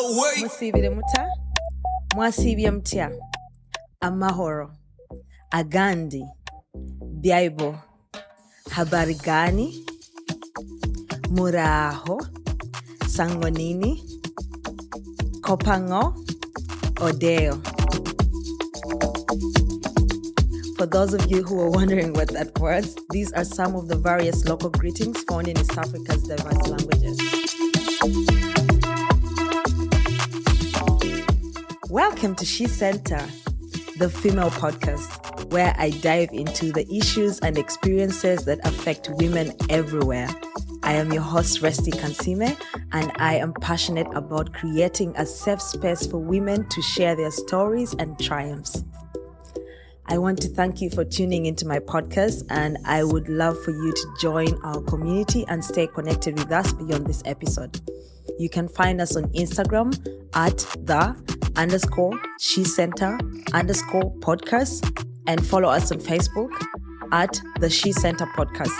Musibire muta, mwasibye mutya, amahoro, agandi, byaibo, habari gani, muraho, sangonini, kopango, odeo. For those of you who are wondering what that was, these are some of the various local greetings found in East Africa's diverse languages. Welcome to SheCentre, the female podcast, where I dive into the issues and experiences that affect women everywhere. I am your host, Resti Kansime, and I am passionate about creating a safe space for women to share their stories and triumphs. I want to thank you for tuning into my podcast, and I would love for you to join our community and stay connected with us beyond this episode. You can find us on Instagram at _SheCentre_podcast and follow us on Facebook at the SheCentre Podcast.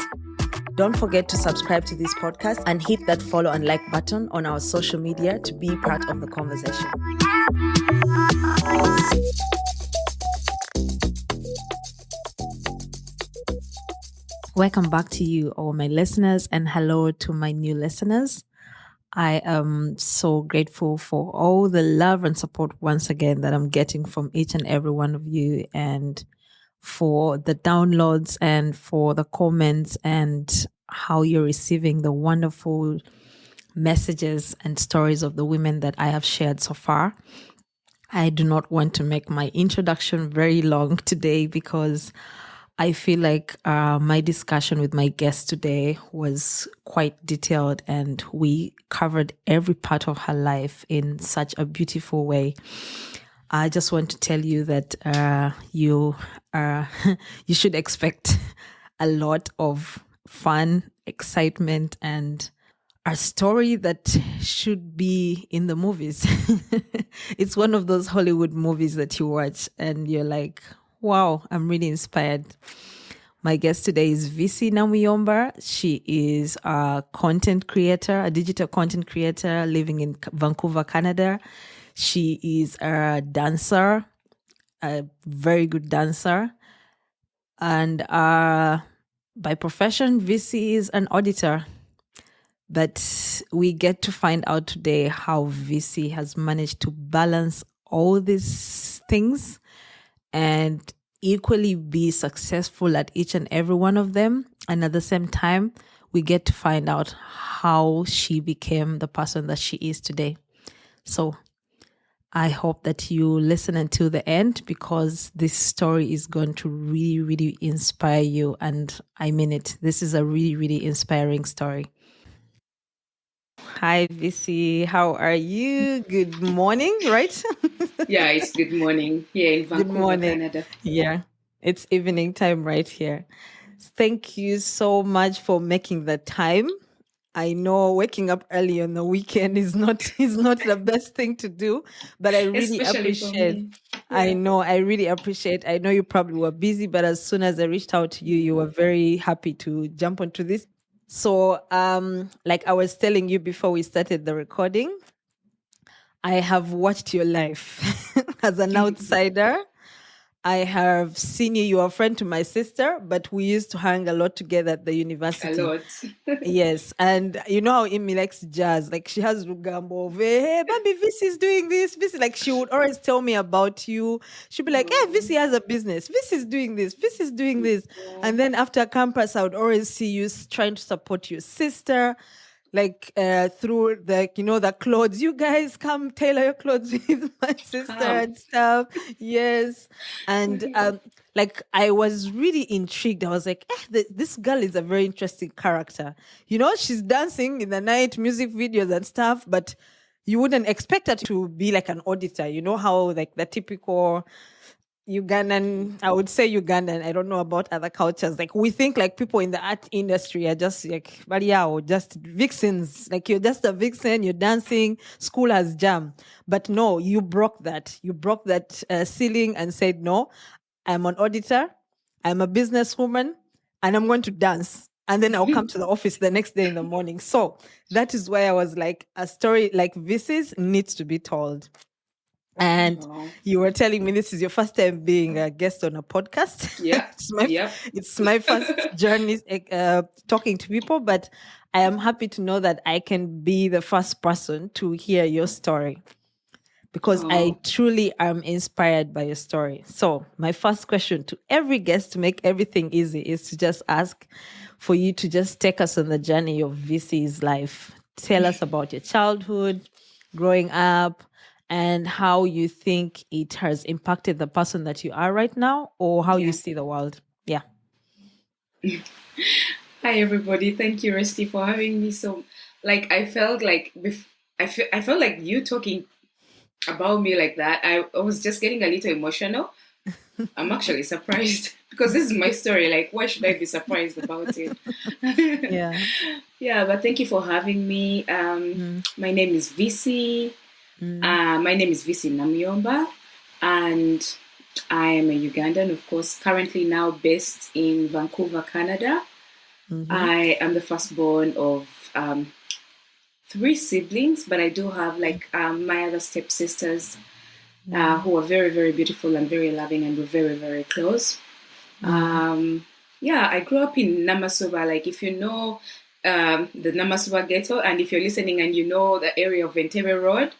Don't forget to subscribe to this podcast and hit that follow and like button on our social media to be part of the conversation. Welcome back to you, all my listeners, and hello to my new listeners. I am so grateful for all the love and support once again that I'm getting from each and every one of you, and for the downloads and for the comments and how you're receiving the wonderful messages and stories of the women that I have shared so far. I do not want to make my introduction very long today because I feel like my discussion with my guest today was quite detailed, and we covered every part of her life in such a beautiful way. I just want to tell you that you should expect a lot of fun, excitement, and a story that should be in the movies. It's one of those Hollywood movies that you watch and you're like, wow, I'm really inspired. My guest today is Viccy Namuyomba. She is a content creator, a digital content creator living in Vancouver, Canada. She is a dancer, a very good dancer. And by profession, Viccy is an auditor. But we get to find out today how Viccy has managed to balance all these things and equally be successful at each and every one of them. And at the same time, we get to find out how she became the person that she is today. So I hope that you listen until the end, because this story is going to really, really inspire you. And I mean it. This is a really, really inspiring story. Hi, Viccy. How are you? Good morning, right? Yeah, it's good morning here in Vancouver, Canada. Yeah, it's evening time right here. Thank you so much for making the time. I know waking up early on the weekend is not the best thing to do, but I really Especially for appreciate. me. I know, I really appreciate. I know you probably were busy, but as soon as I reached out to you, you were very happy to jump onto this. So, like I was telling you before we started the recording, I have watched your life as an outsider. I have seen you. You are a friend to my sister, but we used to hang a lot together at the university. A lot. Yes. And you know how Amy likes jazz. Like she has Rugambo. Hey, baby, Viccy's doing this. Viccy, like she would always tell me about you. She'd be like, hey, Viccy has a business. Viccy's doing this. Viccy's doing this. And then after campus, I would always see you trying to support your sister. Like through the clothes. You guys come tailor your clothes with my sister and stuff. Yes. And like I was really intrigued. I was like, this girl is a very interesting character. You know, she's dancing in the night, music videos and stuff, but you wouldn't expect her to be like an auditor. You know how like the typical Ugandan, I would say Ugandan. I don't know about other cultures. Like we think like people in the art industry are just like, but yeah, or just vixens. Like you're just a vixen, you're dancing, school has jam. But no, you broke that. You broke that ceiling and said, no, I'm an auditor, I'm a businesswoman, and I'm going to dance. and then I'll come to the office the next day in the morning. So that is why I was like, a story like this needs to be told. And Wow. you were telling me this is your first time being a guest on a podcast. Yeah. It's my first journey talking to people, but I am happy to know that I can be the first person to hear your story, because I Oh. truly am inspired by your story. So my first question to every guest, to make everything easy, is to just ask for you to just take us on the journey of Viccy's life. Tell us about your childhood, growing up, and how you think it has impacted the person that you are right now, or how you Yeah. see the world. Yeah. Hi everybody. Thank you, Rusty, for having me. So, like, I felt like I felt like you talking about me like that. I was just getting a little emotional. I'm actually surprised because this is my story. Like, why should I be surprised about it? Yeah. Yeah, but thank you for having me. Mm, My name is Viccy. mm, My name is Viccy Namuyomba, and I am a Ugandan, of course, currently now based in Vancouver, Canada. mm-hmm, I am the firstborn of three siblings, but I do have like my other stepsisters mm, who are very, very beautiful and very loving, and we're very, very close. mm. Yeah, I grew up in Namasuba. Like, if you know the Namasuba ghetto, and if you're listening and you know the area of Entebbe Road,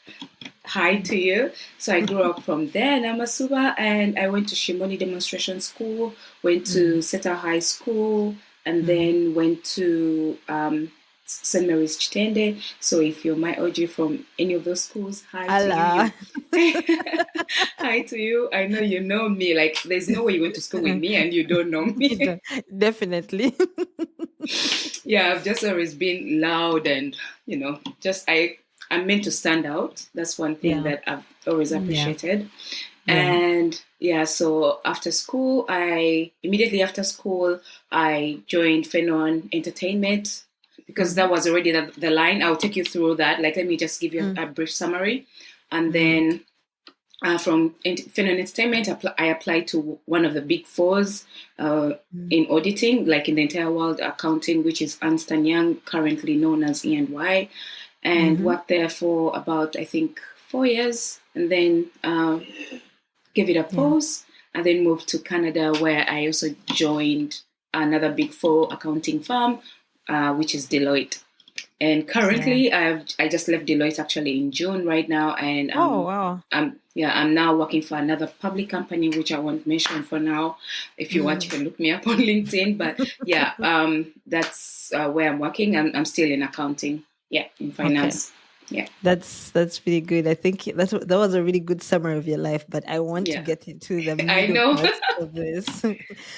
hi to you. So I grew up from there, Namasuba, and I went to Shimoni Demonstration School, went Mm, to Seta High School, and mm. then went to St. Mary's Chitende. So if you're my OG from any of those schools, hi to you. Allah. Hi to you. I know you know me. Like, there's no way you went to school with me and you don't know You me. don't- Definitely. Yeah, I've just always been loud and, just I'm meant to stand out. That's one thing Yeah. that I've always Yeah. appreciated. Yeah. And yeah, so immediately after school, I joined Fenon Entertainment because Mm-hmm. that was already the line. I'll take you through that. Like, let me just give you Mm, a brief summary. And mm, then from Fenon Entertainment, I applied to one of the big fours mm, in auditing, like in the entire world, accounting, which is Ernst& Young, currently known as E&Y, and mm-hmm. worked there for about, I think, 4 years, and then gave it a Yeah. pause, and then moved to Canada, where I also joined another big four accounting firm, which is Deloitte. And Yeah. currently, I just left Deloitte actually in June right now, and Oh, wow. I'm now working for another public company, which I won't mention for now. If you want, you Mm. can look me up on LinkedIn. But yeah, that's where I'm working. I'm still in accounting. Yeah, in Okay. finance. Yeah, That's really good. I think that was a really good summary of your life, but I want to yeah. get into the I middle know. parts of this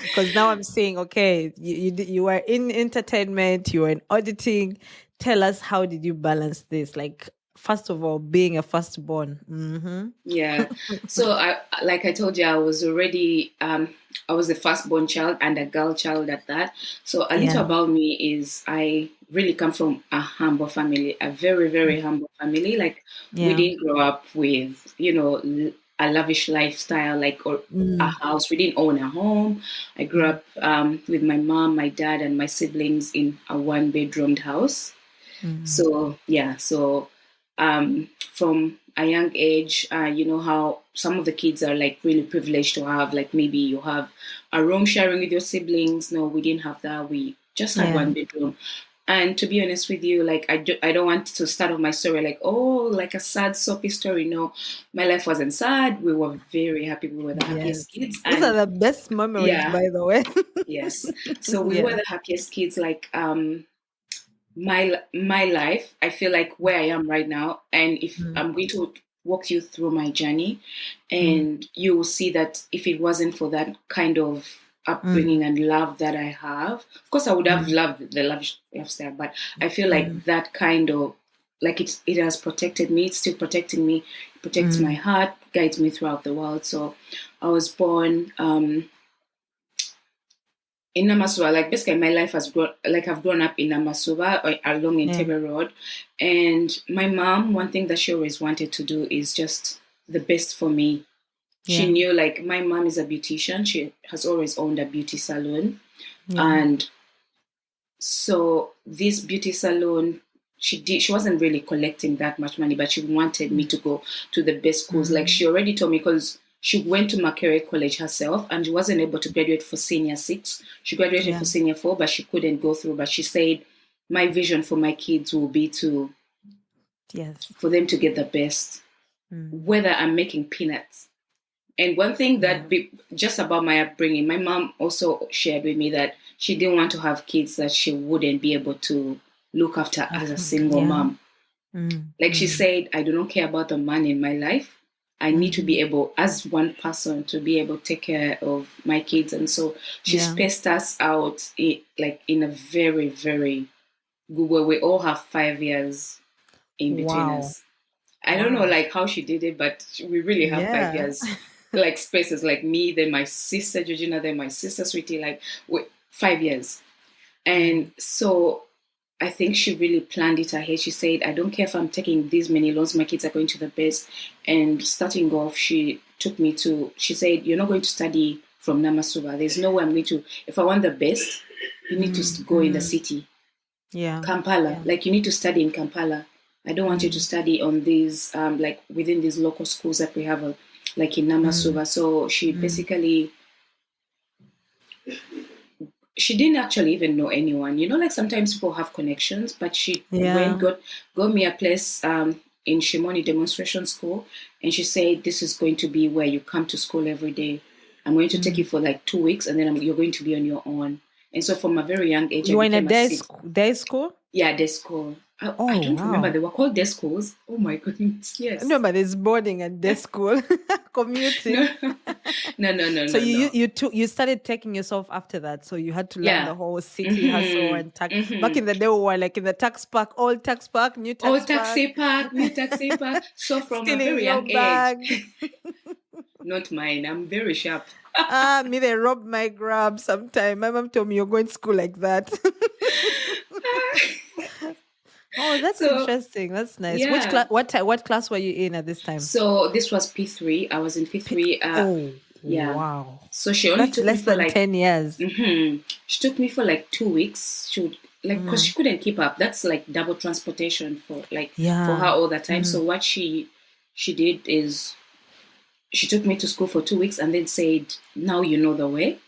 because now I'm seeing, okay, you are in entertainment, you are in auditing. Tell us, how did you balance this? Like, first of all, being a firstborn. Yeah. So like I told you, I was the firstborn child and a girl child at that. So a little Yeah. about me is I really come from a humble family, a very, very humble family. Like, we Yeah. didn't grow up with, a lavish lifestyle, like, or a Mm, house. We didn't own a home. I grew mm, up with my mom, my dad, and my siblings in a one-bedroomed house. mm. So yeah, so from a young age, you know how some of the kids are like really privileged to have, like, maybe you have a room sharing with your siblings. No, we didn't have that. We just had Yeah. one bedroom. And to be honest with you, like, I don't want to start off my story like, oh, like a sad soapy story. No, my life wasn't sad. We were very happy. We were the Yes. happiest kids, Those are and the best memories, yeah, by the way. yes. So we were Yeah. the happiest kids. Like, my life, I feel like where I am right now, and if Mm, I'm going to walk you through my journey, mm, and you will see that if it wasn't for that kind of mm, upbringing and love that I have, of course I would have mm, loved the lifestyle, but I feel mm, like that kind of, like, it has protected me. It's still protecting me. It protects my mm. heart, guides me throughout the world. So I was born in Namasuba. Like, basically my life has grown, like, I've grown up in Namasuba, along in Yeah. Tebe Road. And my mom, one thing that she always wanted to do is just the best for me. She Yeah. knew, like, my mom is a beautician. She has always owned a beauty salon. Yeah. And So this beauty salon, she wasn't really collecting that much money, but she wanted me to go to the best schools. Like Mm. she already told me, because she went to Makerere College herself and she wasn't able to graduate for senior 6. She graduated Yeah. for senior 4, but she couldn't go through. But she said, my vision for my kids will be to Yes. for them to get the best, Mm. whether I'm making peanuts. And one thing Yeah. just about my upbringing, my mom also shared with me that she didn't want to have kids that she wouldn't be able to look after as a single Yeah. mom. Mm. Like she Mm. said, I do not care about the man in my life. I need to be able, as one person, to be able to take care of my kids. And so she Yeah. spaced us out in a very, very good way. We all have 5 years in between Wow. us. I don't know Wow. like how she did it, but we really have five Yeah. years like spaces, like me, then my sister Georgina, then my sister Sweetie, like 5 years. Mm. And so I think she really planned it ahead. She said, I don't care if I'm taking these many loans, my kids are going to the best. And starting off, she said, you're not going to study from Namasuba. There's no way I'm going to, if I want the best, you need to Mm. go in the Mm. city. Yeah. Kampala, Yeah. like you need to study in Kampala. I don't want you to Mm. study on these, like within these local schools that we have, like in Mm. Namasuba. So she Mm. basically, she didn't actually even know anyone. You know, like sometimes people have connections, but she Yeah. got me a place in Shimoni demonstration school, and she said, "This is going to be where you come to school every day. I'm going to take you Mm. for like 2 weeks, and then you're going to be on your own." And so, from a very young age, I You were in a became a day city. school. Day school? Yeah, day school. I Oh don't remember. wow. They were called day schools. Oh my goodness, No, yes. but it's boarding and day school, No, commuting. no, So no, no. you started taking yourself after that. So you had to learn the Yeah. whole city hustle Mm-hmm. and tax. Back Mm-hmm. in the day, we were like in the tax park, old tax park, new Old tax park, taxi park, new taxi park. So from a stealing very your young age, bag. not mine. I'm very sharp. Me, they robbed my grab sometime. My mom told me you're going to school like that. Oh, that's So interesting. That's nice. Which yeah. class? What class were you in at this time? So this was P3. I was in P3. Oh, Yeah. wow. So she only That's took me less for than like 10 years. She took me for like 2 weeks. She would like because Mm. she couldn't keep up. That's like double transportation for her Yeah. all the time. So Mm. what she did is she took me to school for 2 weeks and then said, "Now you know the way.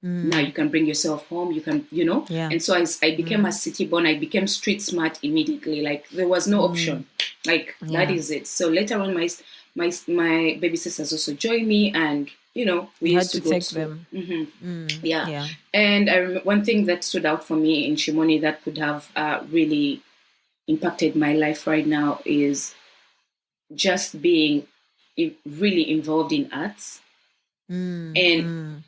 Now you Mm. can bring yourself home. You can, Yeah. And so I became a Mm. city born. I became street smart immediately. Like there was no Mm. option. Like that Yeah. is it. So later on, my baby sisters also joined me, and we You had used to to go to take school. them. Mm. Yeah, Yeah. and I one thing that stood out for me in Shimoni that could have really impacted my life right now is just being really involved in arts. Mm. And Mm.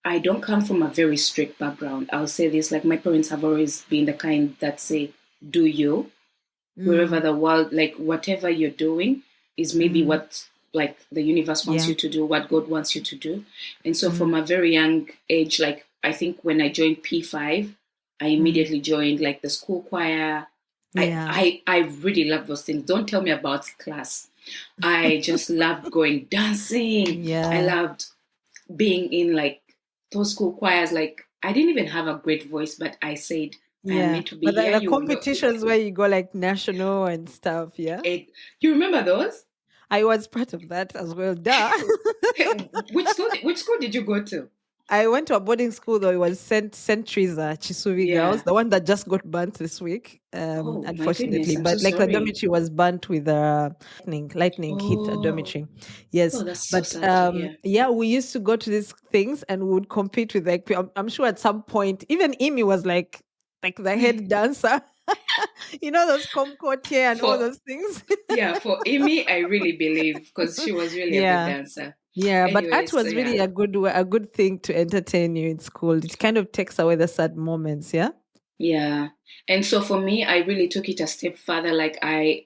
I don't come from a very strict background. I'll say this, like my parents have always been the kind that say, do you, wherever Mm. the world, like whatever you're doing is maybe Mm. what like the universe wants Yeah. you to do, what God wants you to do. And so from Mm. a very young age, like I think when I joined P5, I Mm. immediately joined like the school choir. Yeah. I really love those things. Don't tell me about class. I just loved going dancing. I Yeah. loved being in like those school choirs. Like I didn't even have a great voice, but I said I am Yeah. meant to be But here. the You will know. competitions where you go like national and stuff, yeah. You remember those? I was part of that as well. Duh. Which school did you go to? I went to a boarding school though. It was St. Teresa Chisuvi Girls, Yeah. the one that just got burnt this week, Oh my goodness, unfortunately. I'm so But like the sorry. dormitory was burnt with lightning hit a Oh, dormitory. Yes, oh, that's so but sad to hear. yeah, we used to go to these things and we would compete with like I'm sure at some point even Amy was like the head dancer. You know those comcotier and all For those things. Yeah, for Amy, I really believe because she was really a good Yeah. dancer. Yeah, but Anyway, art so was yeah, really a good thing to entertain you in school. It kind of takes away the sad moments, yeah? yeah. And so for me, I really took it a step further. Like I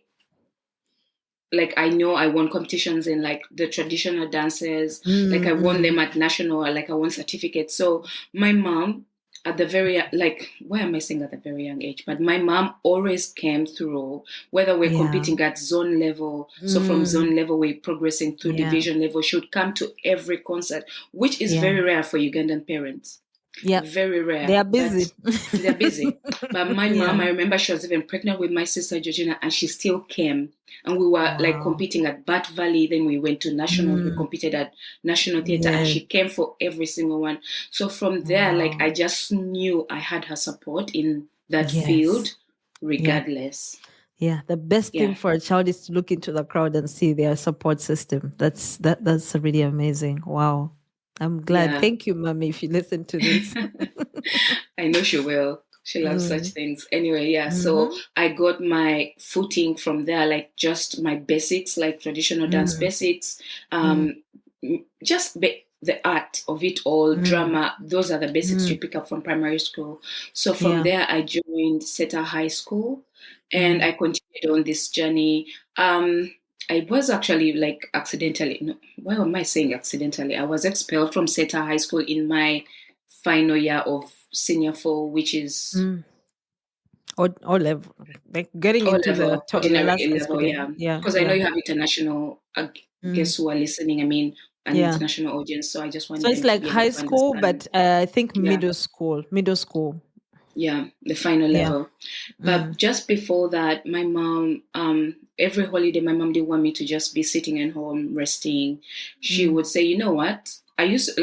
know I won competitions in like the traditional dances, like I won them Mm-mm. at national, like I won certificates. So my mom at the very like why am I saying at the very young age? But my mom always came through whether we're Yeah. competing at zone level. So from Mm. zone level we're progressing through Yeah. division level. She would come to every concert, which is Yeah. very rare for Ugandan parents. Yeah. Very They rare, are but busy. they're busy. But my mom, Yeah. I remember she was even pregnant with my sister Georgina, and she still came. And we were like Wow. competing at Bat Valley. Then we went to nationals. We Mm. competed at National Theatre, and Yes. she came for every single one. So from there, like Wow. I just knew I had her support in that Yes. field, Yeah. regardless. Yeah. The best thing Yeah, for a child is to look into the crowd and see their support system. That's really amazing. Wow. I'm glad. yeah. Thank you, mommy, if you listen to this. I know she will. She loves such Mm. things. Anyway, yeah. So Mm-hmm. I got my footing from there, like just my basics, like traditional dance Mm. basics, Mm. um, just the art of it all, Mm. drama. Those are the basics you Mm. pick up from primary school. So from Yeah. there, I joined SETA High School, and Mm. I continued on this journey. I was actually like accidentally. No, why am I saying accidentally? I was expelled from SETA High School in my final year of senior four, which is Mm. Or level, like getting O into the level, ordinary last A level, aspect. yeah. Yeah. Because I know Yeah. you have international Mm. guests who are listening. I mean, an Yeah. international audience. So I just So want it's them to like be able high to school, understand. but I think Yeah, middle school. Middle school. yeah, the final Yeah. level. But Mm. just before that, my mom, every holiday, my mom didn't want me to just be sitting at home resting. She Mm. would say, you know what? I used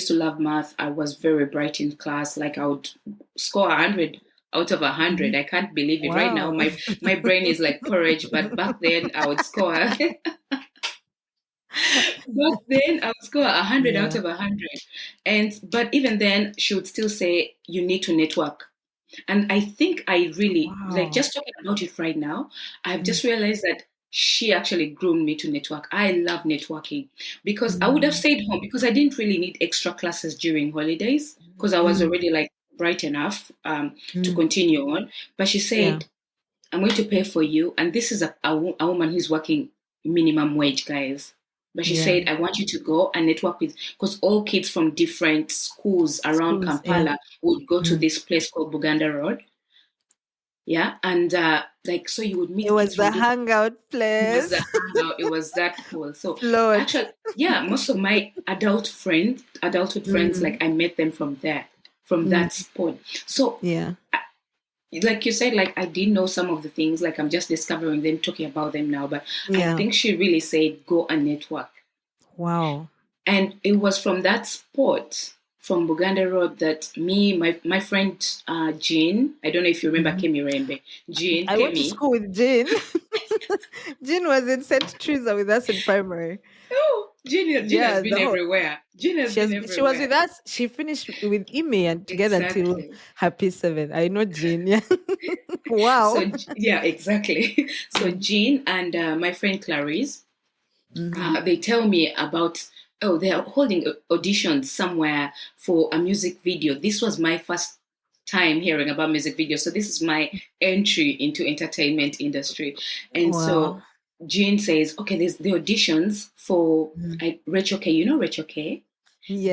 to love math. I was very bright in class. Like I would score 100 out of 100. Mhm. I can't believe it. Right now, Wow. my brain is like porridge. But back then, I would score. Back then, I would score 100 out Yeah. of 100. And but even then, she would still say you need to network. And I think I really like Wow. just talking about it right now. I've Mm. just realized that she actually groomed me to network. I love networking because I would have Mm. stayed home because I didn't really need extra classes during holidays because I was Mm. already like bright enough to Mm. continue on. But she Yeah. said, I'm going to pay for you. And this is a woman who's working minimum wage, guys. But she Yeah. said, I want you to go and network with, because all kids from different schools around Schools. Yeah. Kampala would go to Mm. this place called Buganda Road. Yeah. And like, so you would It meet was kids the from different, hangout it was the place. hangout. It was that cool. So Float. actually, yeah, most of my adulthood friends, like Mm. I met them from there, from Mm. that spot. So Yeah. like you said, like I didn't know some of the things, like I'm just discovering them, talking about them now. But I Yeah. think she really said, go and network. Wow. And it was from that spot, from Buganda Road, that my friend Jean, I don't know if you remember Mhm. Kemi Rembe, Jean, I went to Kemi. school with Jean. Jean was in St. Teresa with us in primary. Oh, Jean has Yeah, been the whole everywhere. Jean has been she was with everywhere. us. She finished with Ime and together until Exactly. her P7. I know Jean. Yeah. Wow. Yeah, exactly. So Mm. Jean and my friend Clarice, Mhm. they tell me about, oh, they are holding auditions somewhere for a music video. This was my first time hearing about music videos. So this is my entry into entertainment industry. And Wow. so Jean says, okay, there's the auditions for Mm. Rachel K. You know Rachel K?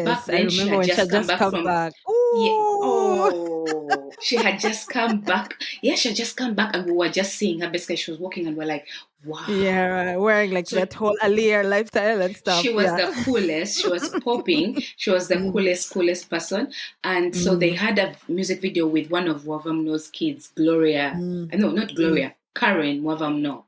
Back Yes, I then, she remember had when she just had come just back come from, back. yeah. Ooh. Oh, she had just come back. Yeah, she had just come back, and we were just seeing her. Basically, she was walking, and we're like, wow. Yeah, wearing like So that whole Aliyah lifestyle and she stuff. was Yeah. the coolest. She was popping. She was the Mm. coolest person. And so they Mm. had a music video with one of Wavamno's kids, Gloria. Mm. No, not Mm. Gloria. Karen Wavamno.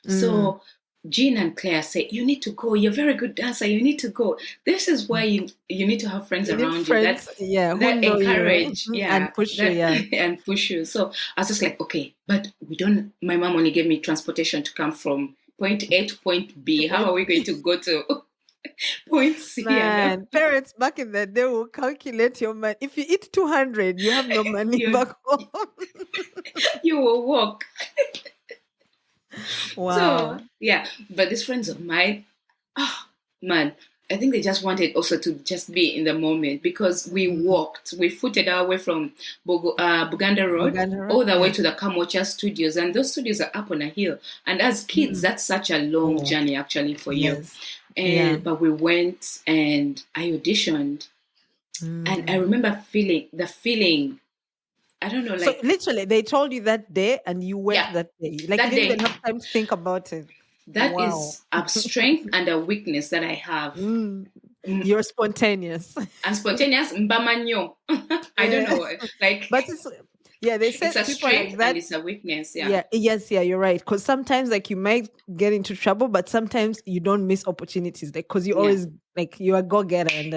Mm. So Jean and Claire say, you need to go. You're a very good dancer. You need to go. This is why you need to have friends You need around you that friends, yeah, who that know you encourage, and yeah, push you. that Yeah. and push you. So I was just like, okay, but we don't. My mom only gave me transportation to come from point A to point To B. How point are we going to go to point C? I know Man, parents back in the day will calculate your money. If you eat 200, you have no money you back home. you will walk. So Wow. yeah, but these friends of mine, oh man, I think they just wanted also to just be in the moment because Mm. we footed our way from Buganda Road Buganda Road? all the way Yeah. to the Kamocha studios, and those studios are up on a hill. And as kids, Mm. that's such a long Oh, journey actually for you. yes. Yeah. And but we went and I auditioned, and I Mm. remember feeling the feeling. I don't know, So like literally, they told you that day and you yeah, went that day. Like you that didn't day. even have time to think about it. That Wow. is a strength and a weakness that I have. Mm. You're spontaneous. and spontaneous mbamanyo. I don't Yeah. know, like But it's yeah, they it's said a people like strength and that. it's a weakness. Yeah, Yeah, yes, yeah, you're right. Because sometimes like you might get into trouble, but sometimes you don't miss opportunities. Like because you yeah, always like you're a go-getter and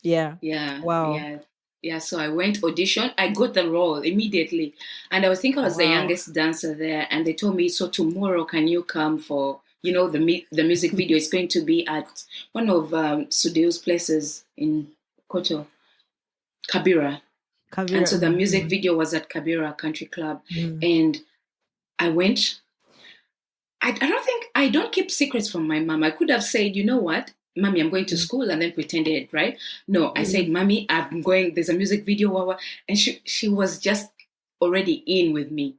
yeah. yeah, Wow. yeah. Yeah, so I went audition. I got the role immediately, and I was thinking I was the Wow. youngest dancer there. And they told me, "So tomorrow, can you come for the music video? It's going to be at one of Sudio's places in Koto, Kabira." And Kavira. so the music Mm, video was at Kabira Country Club, mm, and I went. I don't keep secrets from my mom. I could have said, you know what, mommy, I'm going to mm, school and then pretended, right? No, I said, mm. mommy, I'm going, there's a music video, and she was just already in with me.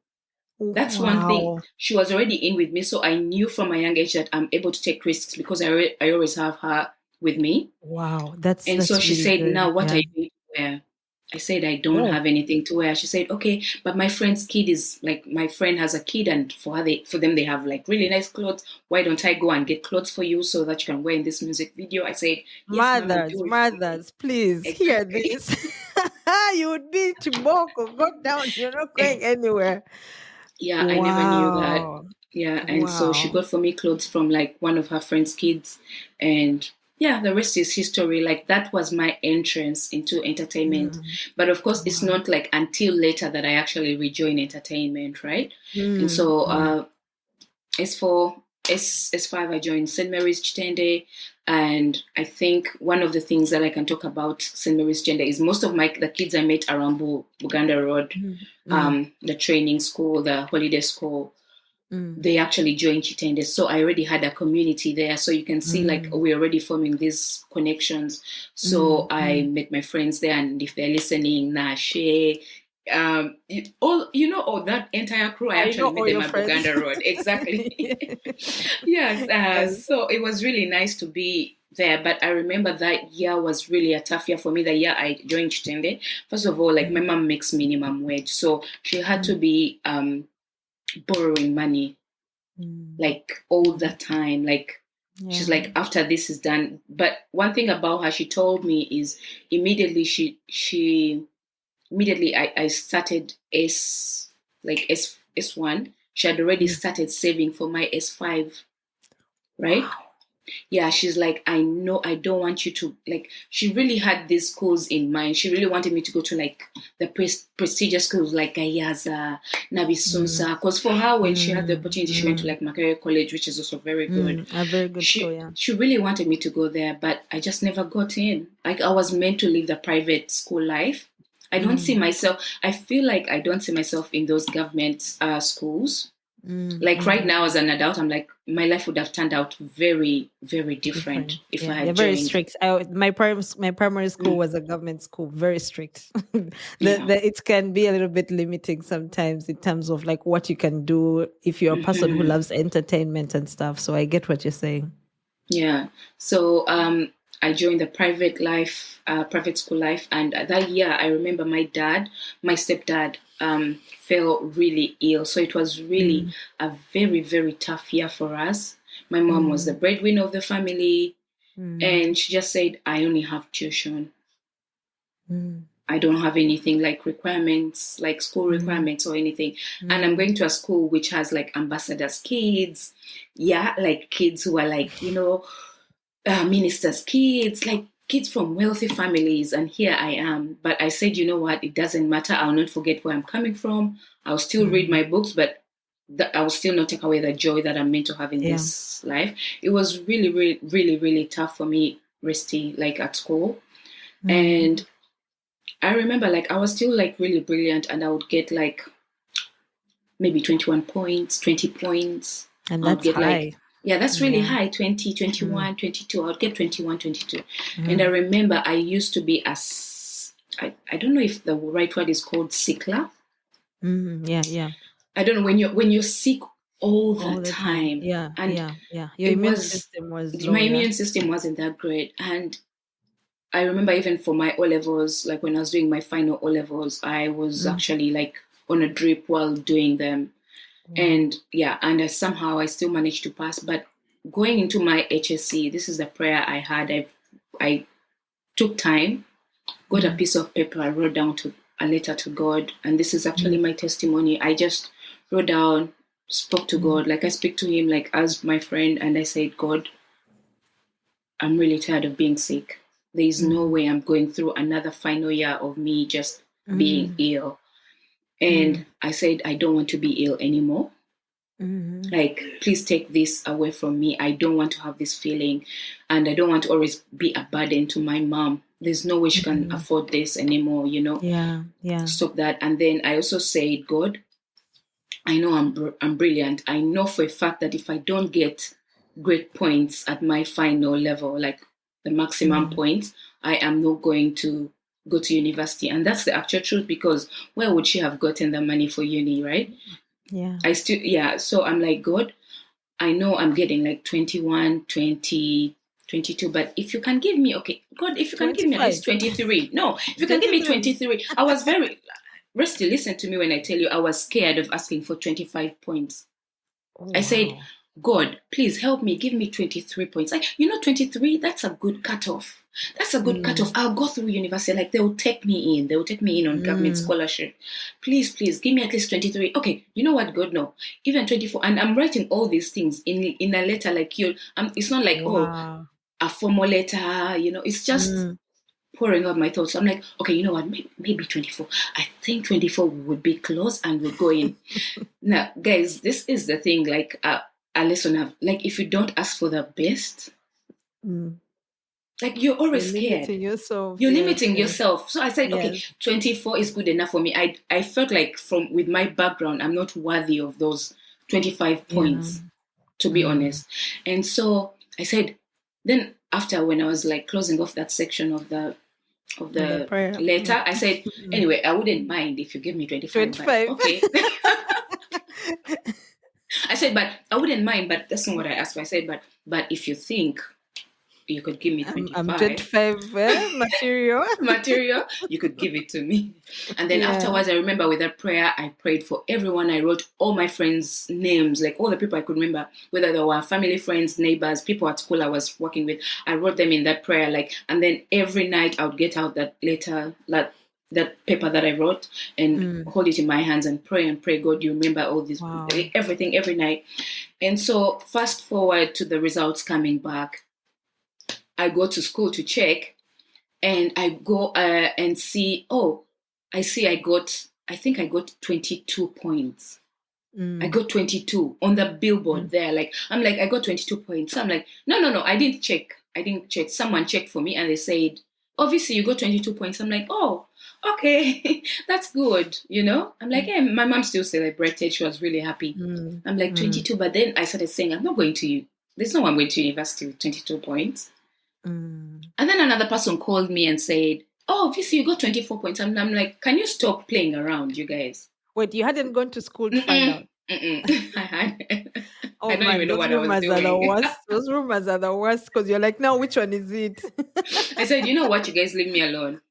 That's one thing. Wow. She was already in with me. So I knew from a young age that I'm able to take risks because I always have her with me. Wow. And so That's she really said, good. now what are Yeah. you going to wear? I said, I don't Oh, have anything to wear. She said, okay, but my friend's kid is like, my friend has a kid, and for them, they have like really nice clothes. Why don't I go and get clothes for you so that you can wear in this music video? I said, yes, mama, mothers, do it for me. mothers, please hear Exactly. this. You would be to Boko, go down. You're not going anywhere. Yeah, I never knew that. Wow. Yeah, and so she Wow. got for me clothes from like one of her friend's kids, and yeah, the rest is history. Like that was my entrance into entertainment. Mm, But of course, it's wow. not like until later that I actually rejoin entertainment, right? And Mm, so mm, S4, S5, I joined St. Mary's Chitende. And I think one of the things that I can talk about St. Mary's Chitende is most of the kids I met around Buganda Road, mm, mm, the training school, the holiday school, mm, they actually joined Chitende. So I already had a community there. So you can see like mm, we're already forming these connections. So mm, I mm. met my friends there, and if they're listening, Nashe, all that entire crew, I I know actually met all them your at friends. Buganda Road. Exactly. Yes. Nice. So it was really nice to be there. But I remember that year was really a tough year for me. The year I joined Chitende, first of all, like my Mm, mom makes minimum wage, so she had to mm, be borrowing money mm, like all the mm. time. Like she's Yeah. like, after this is done. But one thing about her, she told me is immediately she immediately I started S1. She had already Mm. started saving for my S5, right? Wow. Yeah, she's like, I know I don't want you to like. She really had these schools in mind. She really wanted me to go to like the prestigious schools like Gayaza, Mm, Nabisunsa. Because for her, when she had the mm, opportunity, she went to mm, like Makerere College, which is also very good. a very good school, She yeah. she really wanted me to go there, but I just never got in. Like I was meant to live the private school life. I don't see Mm, myself. I feel like I don't see myself in those government schools. mm, Like right mm. now as an adult, I'm like, my life would have turned out very, very different Different. if I Yeah, they're had very joined. strict. My primary school Mm, was a government school, very strict. yeah. It can be a little bit limiting sometimes in terms of like what you can do if you're a person who Hmm. loves entertainment and stuff. So I get what you're saying. Yeah. So I joined the private school life, and that year I remember my stepdad, fell really ill. So it was really Mm, a very, very tough year for us. My mom was the mm, breadwinner of the family, mm, and she just said, I only have tuition. mm, I don't have anything like requirements, like school mm, requirements or anything. And I'm mm, going to a school which has like ambassadors' kids. Yeah, like kids who are like, ministers' kids, like kids from wealthy families. And here I am. But I said, you know what? It doesn't matter. I'll not forget where I'm coming from. I'll still read mm. my books, but I will still not take away the joy that I'm meant to have in Yeah. this life. It was really, really, really, really tough for me, Risty, like at school. Mm. And I remember like I was still like really brilliant, and I would get like maybe 21 points, 20 points. And I would that's get like, high. yeah, that's really Yeah. high, 20, Mm, 21, 22. I would get 21, 22. And I mm, remember I used to be I don't know if the right word is called sickler. yeah, yeah. I don't know, when you're sick all the All the time. time. Yeah, And yeah, yeah. Your it immune was, system was my low, yeah. immune system wasn't that great. And I remember even for my O levels, like when I was doing my final O levels, I was Mm. actually like on a drip while doing them. Wow. And yeah, and somehow I still managed to pass. But going into my HSC, this is the prayer I had. I took time, got a piece of paper, I wrote down a letter to God, and this is actually my testimony. I just wrote down, spoke to God, like I speak to him like as my friend, and I said, God, I'm really tired of being sick. There is no way I'm going through another final year of me just being ill. And I said, I don't want to be ill anymore. Like, please take this away from me. I don't want to have this feeling, and I don't want to always be a burden to my mom. There's no way she can afford this anymore, Yeah. Stop that. And then I also said, God, I know I'm brilliant. I know for a fact that if I don't get great points at my final level, like the maximum points, I am not going to go to university. And that's the actual truth, because where would she have gotten the money for uni, right? Yeah. So I'm like, God, I know I'm getting like 21, 20, 22, but if you can give me, okay, God, if you can give me at 25. least 23. No, if you can give me 23. I was very, Rusty, listen to me when I tell you I was scared of asking for 25 points. I said, God, please help me, give me 23 points. Like, 23, that's a good cutoff. That's a good cutoff. I'll go through university. Like, they'll take me in. They'll take me in on government scholarship. Please, give me at least 23. Okay, you know what, God, no. Even 24. And I'm writing all these things in a letter like you. It's not like, a formal letter, it's just pouring out my thoughts. So I'm like, okay, you know what, maybe 24. I think 24 would be close and we'll go in. Now, guys, this is the thing, like, a lesson of, like, if you don't ask for the best, like, you're always scared. You're limiting yourself. So I said, okay, 24 is good enough for me. I felt like with my background, I'm not worthy of those 25 points, to be honest. And so I said, then after, when I was like closing off that section of the letter, I said, anyway, I wouldn't mind if you give me 25. But, okay. I said, but I wouldn't mind, but that's not what I asked for. I said, but if you think you could give me 25. I'm 25 material, you could give it to me. And then afterwards, I remember with that prayer, I prayed for everyone. I wrote all my friends' names, like all the people I could remember, whether they were family, friends, neighbors, people at school I was working with. I wrote them in that prayer, and then every night I would get out that letter, that paper that I wrote, and hold it in my hands and pray, God, you remember all this, everything, every night. And so fast forward to the results coming back. I go to school to check, and I go and see, I think I got 22 points. I got 22 on the billboard there. Like, I'm like, I got 22 points. So I'm like, no, I didn't check. Someone checked for me and they said, obviously you got 22 points. I'm like, oh, okay, that's good. I'm like, hey, my mom still celebrated. She was really happy. I'm like, 22. But then I started saying, I'm not going to, there's no one going to university with 22 points. And then another person called me and said, oh, Viccy, you got 24 points. And I'm like, can you stop playing around, you guys? Wait, you hadn't gone to school to find out? I had. Oh, I don't even know what I was doing. Those rumors are the worst, because you're like, now which one is it? I said, you know what, you guys leave me alone.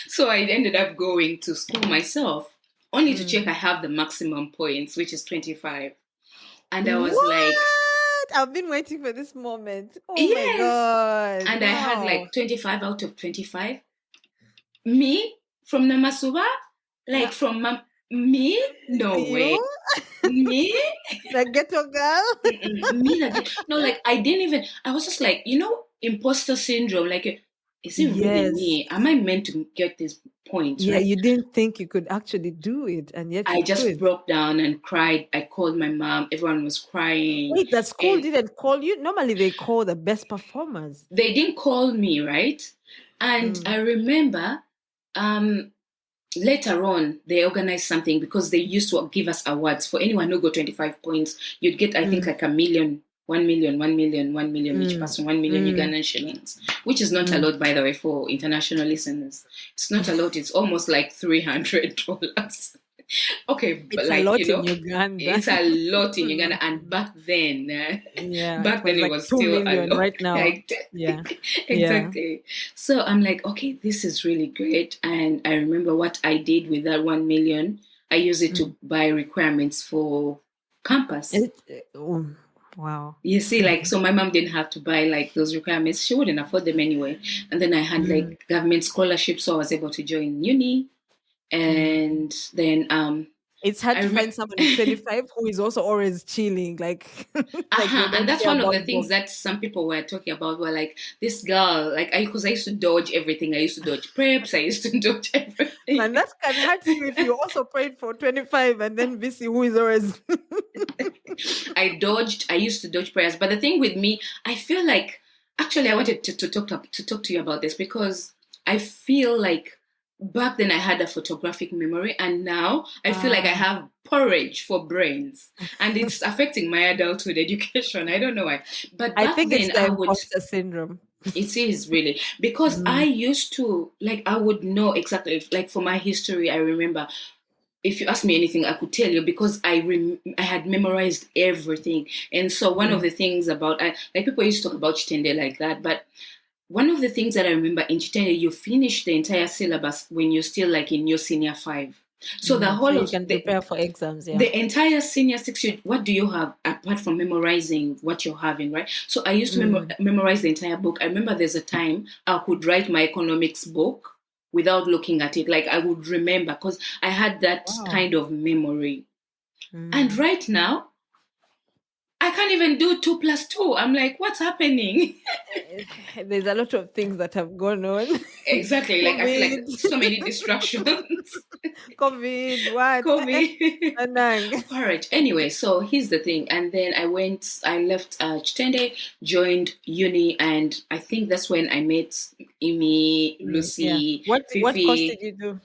So I ended up going to school myself, only to check I have the maximum points, which is 25. And I was like, I've been waiting for this moment. Oh my God. And I had like 25 out of 25. Me from Namasuba? Like from me? No way. Me? The ghetto girl? Me? No, like I didn't even, I was just like, imposter syndrome. Like, is it really me? Am I meant to get this point? Yeah, right? You didn't think you could actually do it, and yet I just broke down and cried. I called my mom. Everyone was crying. Wait, the school didn't call you? Normally they call the best performers. They didn't call me, right? And I remember later on, they organized something, because they used to give us awards. For anyone who got 25 points, you'd get, I think, like $1 million, 1 million, 1 million, 1 million each person, 1 million Ugandan shillings, which is not a lot, by the way, for international listeners. It's not a lot. It's almost like $300. Okay, but it's like, a lot in Uganda. It's a lot in Uganda. And back then, it was 2 still million a lot. right now. Yeah. Exactly. Yeah. So I'm like, okay, this is really great. And I remember what I did with that 1 million. I used it to buy requirements for campus. Wow. You see, like, so my mom didn't have to buy like those requirements. She wouldn't afford them anyway. And then I had Mm, like government scholarships, so I was able to join uni. mm. And then It's hard I to remember, find someone in 25 who is also always chilling, like like they and don't that's care one of the about things books. that some people were talking about. Were like, this girl, like, because I used to dodge everything. I used to dodge preps. I used to dodge everything. Man, that can hurt you if you also prayed for 25 and then Viccy, who is always I used to dodge prayers. But the thing with me, I feel like, actually, I wanted to talk to you about this because I feel like back then I had a photographic memory, and now I feel like I ah, have porridge for brains, and it's affecting my adulthood education. I don't know why, but I back think it's then the I would. imposter syndrome. It is really because I Mm. used to like I would know exactly, like, for my history. I remember, if you ask me anything, I could tell you because I had memorized everything. And so one of Mm. the things about like, people used to talk about Chitende like that, but one of the things that I remember in Chitende, you finish the entire syllabus when you're still like in your senior five. So the Mm. So whole you of can prepare for exams, yeah. the entire senior six, what do you have apart from memorizing what you're having, right? So I used to Mm. memorize the entire book. I remember there's a time I could write my economics book without looking at it. Like, I would remember because I had that Wow. kind of memory. And Mm. right now, I can't even do 2 plus 2. I'm like, what's happening? There's a lot of things that have gone on. Exactly. Like, I feel COVID, like so many distractions. COVID, what? COVID. Anang. Porridge. Anyway, so here's the thing. And then I left Chitende, joined uni, and I think that's when I met Imi, Yeah. Lucy, What course did Fifi. you do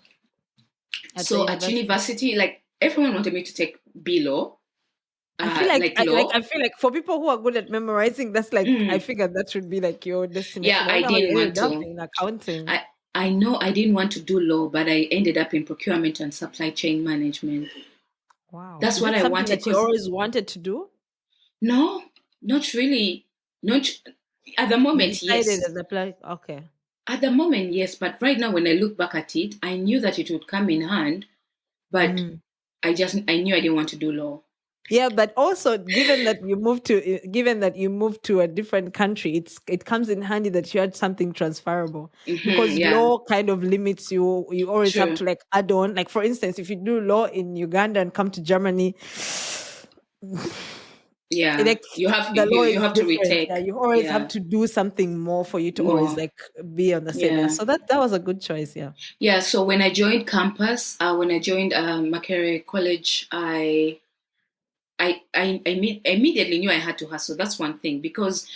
at the So at university? university, like, everyone wanted me to take B law, like I law. feel like for people who are good at memorizing, that's like I Mm. figured that should be like your Yeah, destination. I I wonder how you didn't want ended up to. in accounting. I I know I didn't want to do law, but I ended up in procurement and supply chain management. Wow. That's Is what it I something wanted. that you Because always wanted to do? no, not really. Not at the You moment, decided yes. as a plan. Okay. At the moment, yes, but right now, when I look back at it, I knew that it would come in hand, but Mm. I knew I didn't want to do law. Yeah, but also given that you moved to a different country, it comes in handy that you had something transferable because Yeah, law kind of limits you. You always have true. to like add on. Like for instance, if you do law in Uganda and come to Germany, Yeah, like the law you is have to different. Yeah, retake. you always have Yeah, to do something more for you to always more. like be on the same. Yeah, Yeah, so that was a good choice. Yeah. yeah. So when I joined campus, when I joined Makerere College, immediately knew I had to hustle. That's one thing because,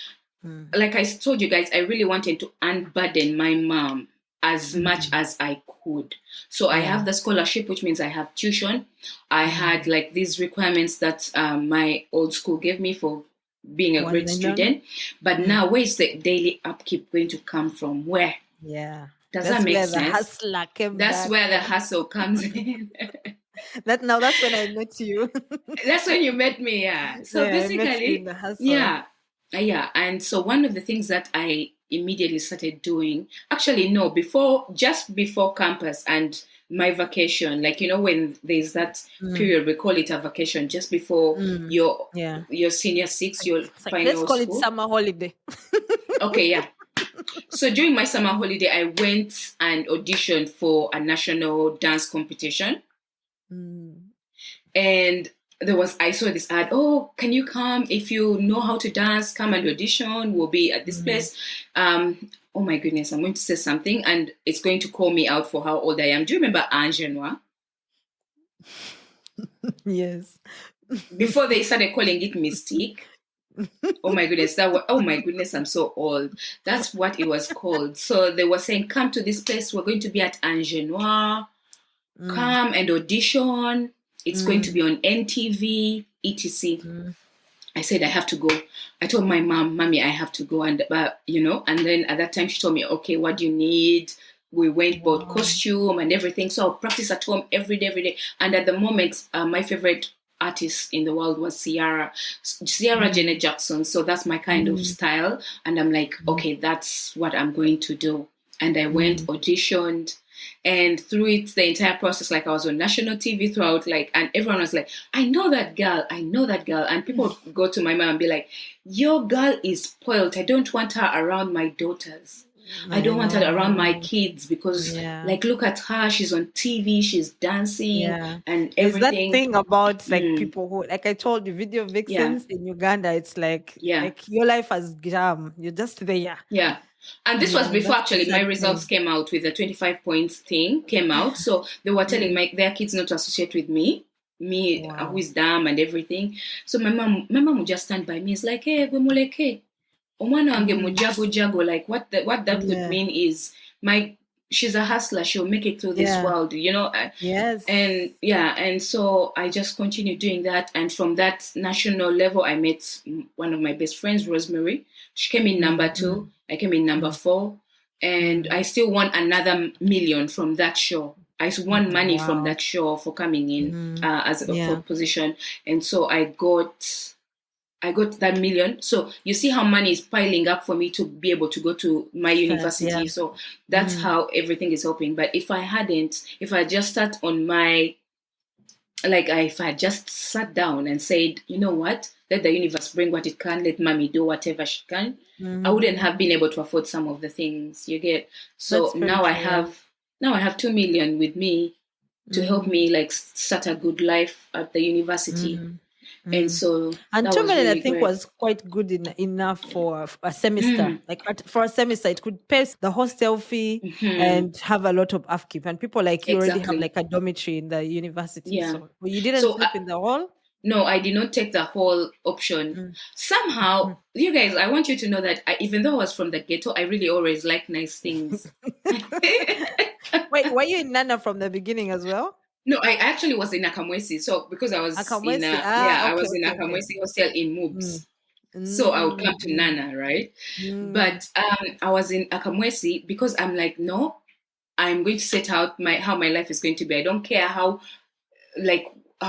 Mm. like I told you guys, I really wanted to unburden my mom as much Mm. as I could. So I Yeah. have the scholarship, which means I have tuition. I had Mm. like these requirements that my old school gave me for being a One great million. student. But Mm. now, where is the daily upkeep going to come from? Where? Yeah, Does that that's make where the sense? hustler came That's back where the from. hustle comes in. That's when I met you. That's when you met me, yeah. So Yeah, I met you in basically, the hustle. yeah, yeah. And so one of the things that I immediately started doing, actually, no, just before campus and my vacation, like, when there's that Mm, period, we call it a vacation, just before mm, your yeah. your senior six, your It's like let's final call it school. summer holiday. Okay, yeah. So during my summer holiday, I went and auditioned for a national dance competition. Mm, And I saw this ad, oh, can you come? If you know how to dance, come and audition. We'll be at this mm, place. Oh my goodness, I'm going to say something and it's going to call me out for how old I am. Do you remember Angenois? yes. Before they started calling it Mystique. Oh my goodness, oh my goodness, I'm so old. That's what it was called. So they were saying, come to this place. We're going to be at Angenois. Mm, Come and audition. It's going to mm, be on NTV, etc. mm, I said I have to go. I told my mom, "Mommy, I have to go." And then at that time she told me, "Okay, what do you need?" We went bought wow. costume and everything. So I'll practice at home every day, every day. And at the moment, my favorite artist in the world was Ciara Janet Mm, Jackson. So that's my kind of mm, style. And I'm like, mm, okay, that's what I'm going to do. And I went, mm, auditioned. And through it, the entire process, like I was on national TV throughout, like, and everyone was like, I know that girl, I know that girl. And people would go to my mom and be like, your girl is spoiled. I don't want her around my daughters. I I don't want her around my know. kids because, Yeah. like, look at her. She's on TV, she's dancing Yeah. and There's that everything. thing about like Mm, people who, like I told you, video yeah, vixens in Uganda, it's yeah. like your life has jam. You're just there. Yeah. And this was Yeah, before that's the actually my sad results thing. came out with the 25 points thing came out. So they were telling Mm. their kids not to associate with me who Wow. is dumb and everything. So my mom would just stand by me. It's like, hey, Gwemuleke, omwana wange Mm. mujago jago. Like what that would Yeah. mean is she's a hustler. She'll make it through this Yeah. world, Yes. and yeah, and so I just continued doing that. And from that national level, I met one of my best friends, Rosemary. She came in number Mm, 2. mm, I came in number mm, 4, and mm. I still won another million from that show. I won money from Wow. that show for coming in Mm. as a Yeah. fourth position, and so I got that million. So you see how money is piling up for me to be able to go to my Sad. Yeah. university. So that's Mm. how everything is helping. But if I just sat on my, like, if I just sat down and said, you know what, let the universe bring what it can, let mommy do whatever she can, I wouldn't have Mm-hmm. been able to afford some of the things you get. So That's very true. Yeah. now I have 2 million with me to help Mm-hmm. me like start a good life at the university. Mm-hmm. And Mm. so And that 2 was million, I really think, great. was quite good enough for a semester. Mm. Like for a semester, it could pay the hostel fee Hmm. and have a lot of upkeep. And people like you already have Exactly. like a dormitory in the university. Yeah. So you didn't So sleep in the hall? no, I did not take the whole option. Mm. Somehow, you guys, I want you to know that even though I was from the ghetto, I really always like nice things. Wait, were you in Nana from the beginning as well? No, I actually was in Akamwesi. So because I was in Akamwesi. Ah, I okay, was in okay, okay. Akamwesi hostel in Mm. Moobs. So I would Mm, come to mm, Nana, right? mm, But I was in Akamwesi because I'm like, no, I'm going to set out how my life is going to be. I don't care how, like,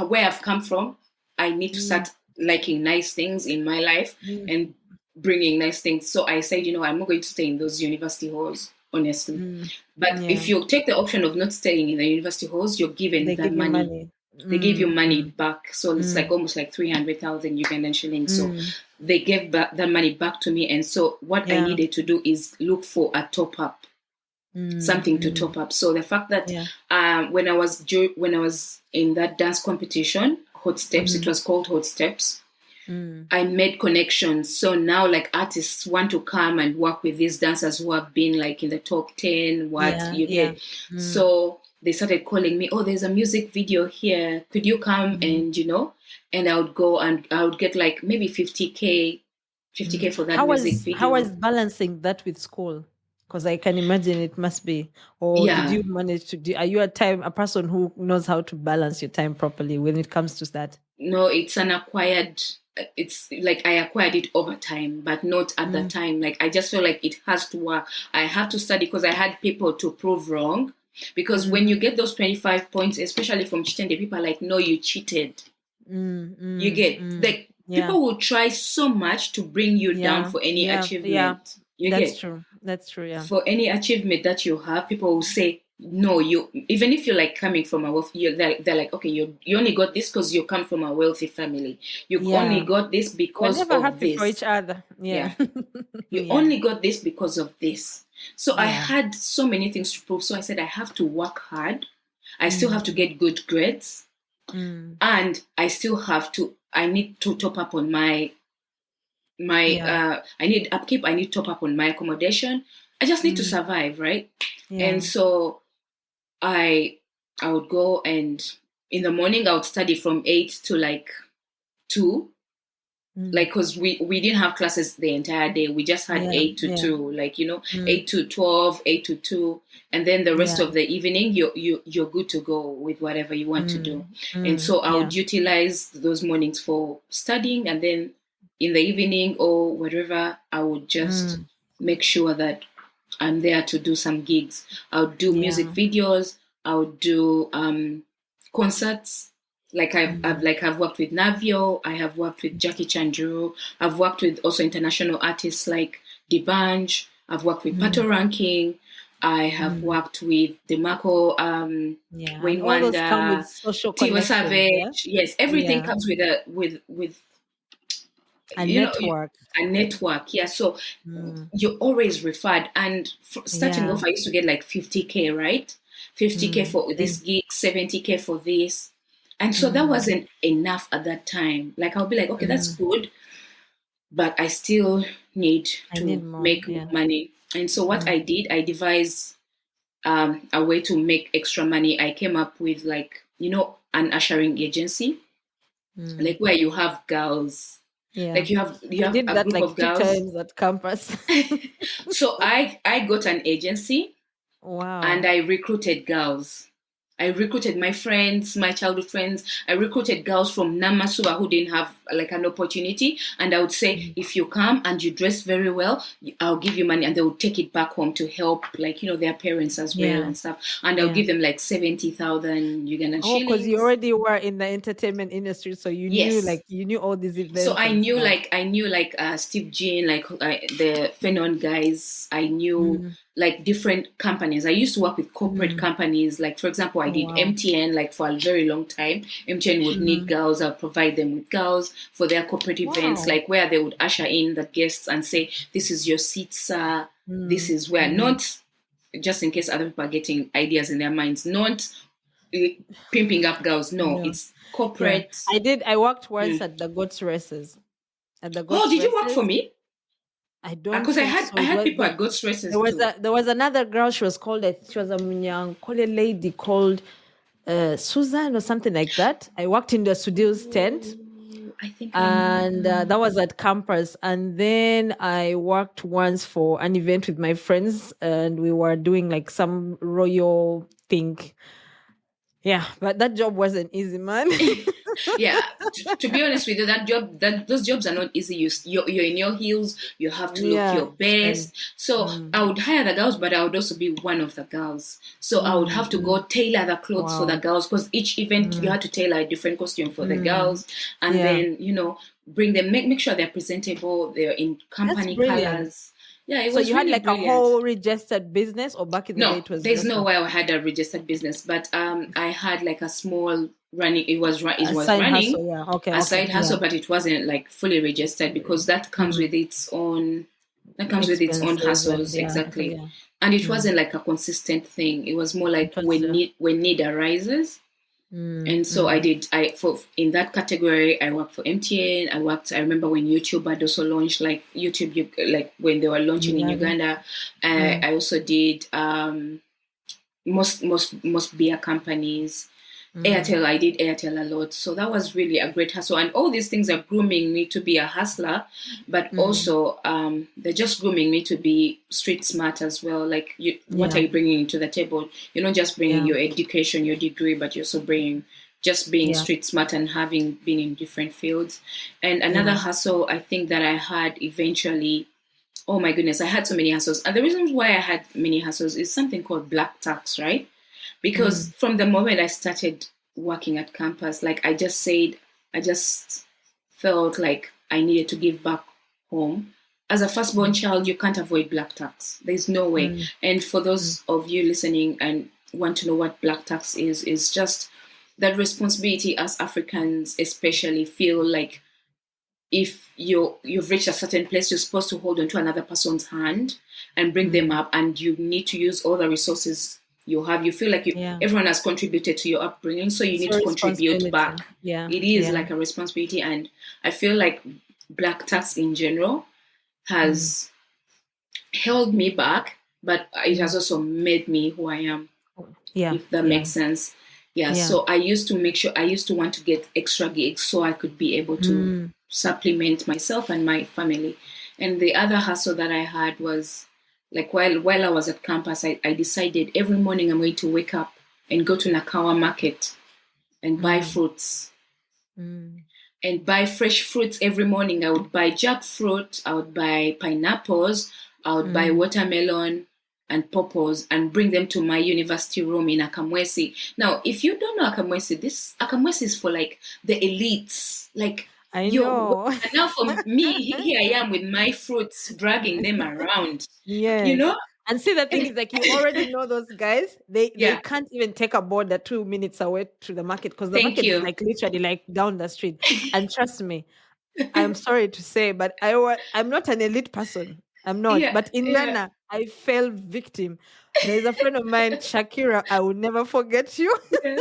where I've come from. I need to mm, start liking nice things in my life mm, and bringing nice things. So I said, I'm not going to stay in those university halls, honestly. mm. But Yeah. if you take the option of not staying in the university halls, you're given They that give you money. money. They give you Mm, money mm, back. So it's like mm, almost like 300,000 Ugandan shillings. So mm. they gave back that money back to me. And so what I Yeah. needed to do is look for a top up, Mm, something to mm. top up. So the fact that Yeah. when I was in that dance competition, Hot Steps, it Mm, was called Hot Steps. mm. I made connections. So now, like, artists want to come and work with these dancers who have been like in the top 10, what Yeah, you yeah. get. Mm, So they started calling me, oh, there's a music video here. Could you come? mm, And I would go and I would get like maybe 50K, mm. 50K for that music How was video. balancing that with school? Because I can imagine it must be. Or did Yeah. you manage to do? Are you a person who knows how to balance your time properly when it comes to that? No, it's like I acquired it over time, but not at the Mm, time. Like I just feel like it has to work. I have to study because I had people to prove wrong. Because when mm, you get those 25 points, especially from Chitende, people are like, no, you cheated. mm, You mm, get, mm. like, Yeah, people will try so much to bring you down yeah, for any yeah, yeah. achievement. You That's get, true. That's true. Yeah. for any achievement that you have, people will say, no, you, even if you're like coming from a wealthy, they're like, okay, you only got this because you come from a wealthy family. You only Yeah. got this We're because never of happy for this. each other. Yeah. Yeah. You Yeah. only got this because of this. So I Yeah. had so many things to prove. So I said, I have to work hard. I still have to Mm, get good grades. mm. And I need to top up on Yeah. I need upkeep. I need top up on my accommodation. I just need to Mm, survive, right? And yeah. so I I would go, and in the morning I would study from 8 to like 2, Mm, like, because we didn't have classes the entire day. We just had yeah. 8 to Yeah. 2, like, Mm, 8 to 12, 8 to 2, and then the rest yeah. of the evening you're good to go with whatever you want to do. Mm, And mm, so I yeah. would utilize those mornings for studying, and then in the evening or whatever, I would just Mm, make sure that I'm there to do some gigs. I would do music yeah. videos. I would do concerts. Like Mm, I've worked with Navio. I have worked with Jackie Chanjuru. I've worked with also international artists like D'banj. I've worked with mm, Pato Ranking. I have Mm. worked with DeMarco, Yeah. And Wayne all those come with Wonder, social Tiva connections. Yeah. Savage. Yes, everything Yeah. comes with with A you know network. a network. Yeah, so Mm. you're always referred. And starting Yeah. off, I used to get like 50K, right? 50K Mm. for this Then, gig, 70K for this. And so that mm. wasn't enough at that time. Like I'll be like, okay, that's Mm. good, but I still need I need to more. make more Yeah. money. And so what I Mm. did, I devised a way to make extra money. I came up with, like, an ushering agency, Mm. like where you have girls, Yeah. like you I have did a that group like of two girls. times at campus. So I got an agency and Wow. I recruited girls. I recruited my friends, my childhood friends. I recruited girls from Namasuba who didn't have like an opportunity. And I would say, Mm. if you come and you dress very well, I'll give you money, and they would take it back home to help, like, their parents as well Yeah. and stuff. And I'll Yeah. give them like 70,000 Ugandan Oh, because you shillings. already were in the entertainment industry, so Yes. you knew all these So events I and knew stuff. like Steve Jean, like the Phenon guys. I knew Mm. like different companies. I used to work with corporate Mm. companies. Like, for example, I Oh, did wow. MTN like for a very long time. MTN would need Mm. girls. I'll provide them with girls for their corporate events, Wow. like where they would usher in the guests and say, "This is your seat, sir. This Mm. is where." Mm. Not just in case other people are getting ideas in their minds. Not eh, pimping up girls. No, No. it's Yeah. corporate. I worked once Mm. at the goats races. At the Oh, goats did you work for races. me? I don't Because I think had so. I It had was people at Ghost Races there was too. another girl. She was a Munyankole lady called Susan or something like that. I worked in the Sudil's tent, Oh, I think I know and her. that was at campus. And then I worked once for an event with my friends, and we were doing like some royal thing. Yeah, but that job wasn't easy, man. Yeah, to be honest with you, those jobs are not easy. You're in your heels. You have to look Yeah, your and best. So mm, I would hire the girls, but I would also be one of the girls. So I would mm, have to mm, go tailor the clothes for the wow, girls, because each event you mm, had to tailor a different costume for the mm, girls, and yeah, then bring them, make sure they're presentable. They're in that's company brilliant. colors. Yeah, it So was you had really like a brilliant. whole registered business, or back in the day No, it was there's just no way I had a registered business, but I had like a small running. It a was side running hustle? Yeah. Okay. a Okay. side Yeah. hustle, but it wasn't like fully registered, because that comes Mm. with its own. That comes with its own Expenses and hassles, yeah. Okay. exactly. Yeah. And it Mm. wasn't like a consistent thing. It was more It like was. when need arises. Mm, And so I mm, did. I for in that category, I worked for MTN. I worked. I remember when YouTube had also launched, like YouTube, like when they were launching in Uganda. Uganda. Mm, I also did most beer companies. mm, Airtel, I did Airtel a lot. So that was really a great hustle. And all these things are grooming me to be a hustler, but mm. also they're just grooming me to be street smart as well. Like, what are Yeah. you bringing to the table? You're not just bringing Yeah. your education, your degree, but you're also bringing just being Yeah. street smart and having been in different fields. And another Yeah. hustle I think that I had eventually, oh my goodness, I had so many hustles. And the reason why I had many hustles is something called black tax, right? Because Mm, from the moment I started working at campus, like I just felt like I needed to give back home. As a firstborn mm, child, you can't avoid black tax. There's no way. mm, And for mm. those of you listening and want to know what black tax is just that responsibility as Africans, especially, feel like if you've reached a certain place, you're supposed to hold on to another person's hand and bring them Mm. up, and you need to use all the resources you have. You feel like Yeah. everyone has contributed to your upbringing, so you It's need your to contribute responsibility. back. Yeah. It is Yeah. like a responsibility, and I feel like black tax in general Mm, has held me back, but it has mm. also made me who I am, Yeah. if that Yeah. makes sense. Yeah, Yeah. so I used to make sure, I used to want to get extra gigs so I could be able to Mm, supplement myself and my family. And the other hustle that I had was, like, while I was at campus, I decided every morning I'm going to wake up and go to Nakawa market and buy mm, fruits mm, and buy fresh fruits every morning. I would buy jackfruit, I would buy pineapples, I would buy mm. watermelon and pawpaws and bring them to my university room in Akamwesi. Now, if you don't know Akamwesi, this Akamwesi is for like the elites. Like, I you know. and now for me, here I am with my fruits dragging them around. You Yes. know? And see, the thing is, like, you already know those guys. They Yeah. can't even take a board that 2 minutes away to the market because the Thank market is you. like literally like down the street. And trust me, I'm sorry to say, but I'm not an elite person. I'm not. Yeah. But in Yeah. Nana, I fell victim. There's a friend of mine, Shakira. I will never forget you. Yeah.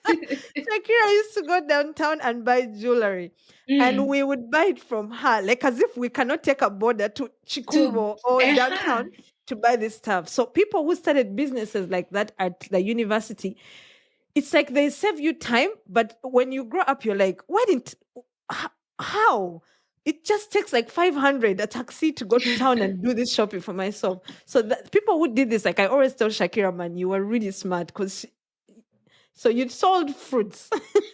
Shakira used to go downtown and buy jewelry. And Mm. we would buy it from her, like as if we cannot take a border to To Chikumbo or uh-huh. downtown to buy this stuff. So people who started businesses like that at the university, it's like they save you time, but when you grow up, you're like, why didn't, h- how? It just takes like 500 a taxi to go to town and do this shopping for myself. So that people who did this, like I always tell Shakira, man, you were really smart because so you sold fruits.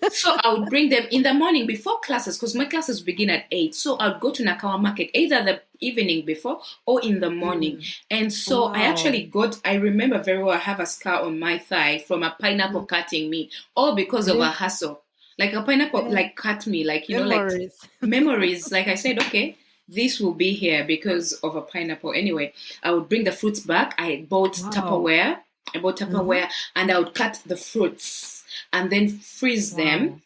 So I would bring them in the morning before classes because my classes begin at 8. So I'd go to Nakawa Market either the evening before or in the morning. Mm. And so I Wow. actually I remember very well, I have a scar on my thigh from a pineapple Mm. cutting me, all because of Yeah, a hustle. Like a pineapple, yeah. like cut me, like, like Memories. memories. Like I said, okay, this will be here because of a pineapple. Anyway, I would bring the fruits back. I bought Wow. Tupperware. I bought Hmm. Tupperware and I would cut the fruits and then freeze them. Wow.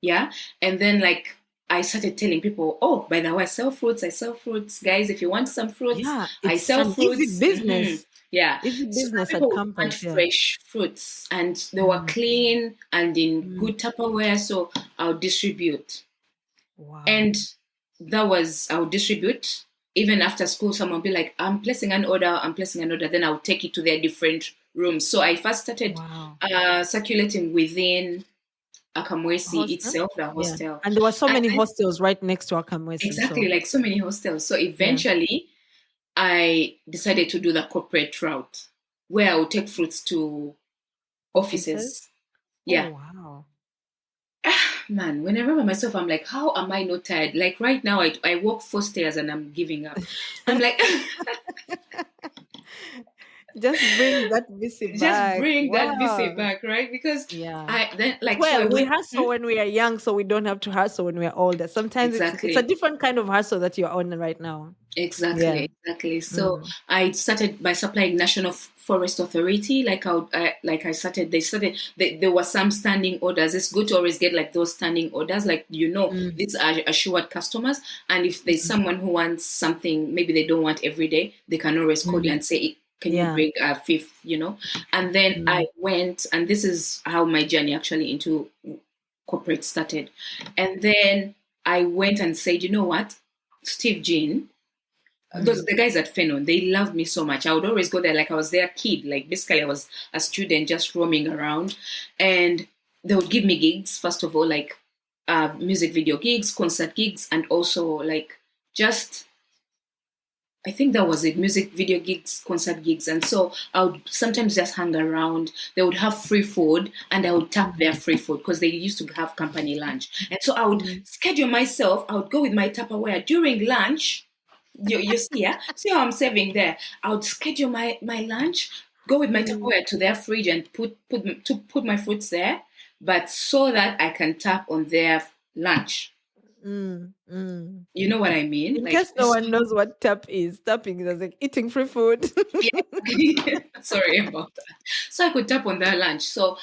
Yeah. And then like I started telling people, oh, by the way, I sell fruits. I sell fruits. Guys, if you want some fruits, Yeah, I it's sell an easy fruits. business. Yeah. Easy So now business at people would want campus. Yeah. fresh fruits and they were Mm. clean and in Mm. good Tupperware. So I'll distribute. Wow. And that was, I would distribute. Even after school, someone would be like, I'm placing an order, I'm placing an order. Then I would take it to their different rooms. So I first started Wow. circulating within Akamwesi Hostel? itself, the Yeah. hostel. And there were so And many then, hostels right next to Akamwesi. exactly, So like so many hostels. So yeah. eventually, I decided to do the corporate route where I would take fruits to Offices. offices. Oh Yeah. wow. Man, when I remember myself, I'm like, how am I not tired? Like right now, I walk 4 stairs and I'm giving up. I'm like, Just bring that VC just back. bring that visit Wow. back, right? Because Yeah. I then like so I Well, we went hustle when we are young, so we don't have to hustle when we are older. Sometimes it's a exactly. different kind of hustle that you're on right now. Yeah. Exactly, exactly. So Mm. I started by supplying National Forest Authority. Like I started. There were some standing orders. It's good to always get like those standing orders. Like Mm. these are assured customers. And if there's Mm. someone who wants something, maybe they don't want every day, they can always call you Mm. and say, "Can you Yeah. bring a fifth?" And then I Mm. went, and this is how my journey actually into corporate started. And then I went and said, you know what, Steve Jean, those Mm. the guys at Fenon, they loved me so much. I would always go there like I was their kid. Like basically I was a student just roaming around. And they would give me gigs, first of all, like music video gigs, concert gigs, and also like just I think that was it, music video gigs, concert gigs. And so I would sometimes just hang around. They would have free food and I would tap their free food because they used to have company lunch. And so I would Mm. schedule myself, I would go with my Tupperware during lunch. You see, yeah? See how I'm saving there? I would schedule my lunch, go with my Mm. Tupperware to their fridge and put my fruits there, but so that I can tap on their lunch. Mm. Mm. You know what I mean? In Like case no one knows what tap is, tapping is like eating free food. yeah. Sorry about that. So I could tap on their lunch. So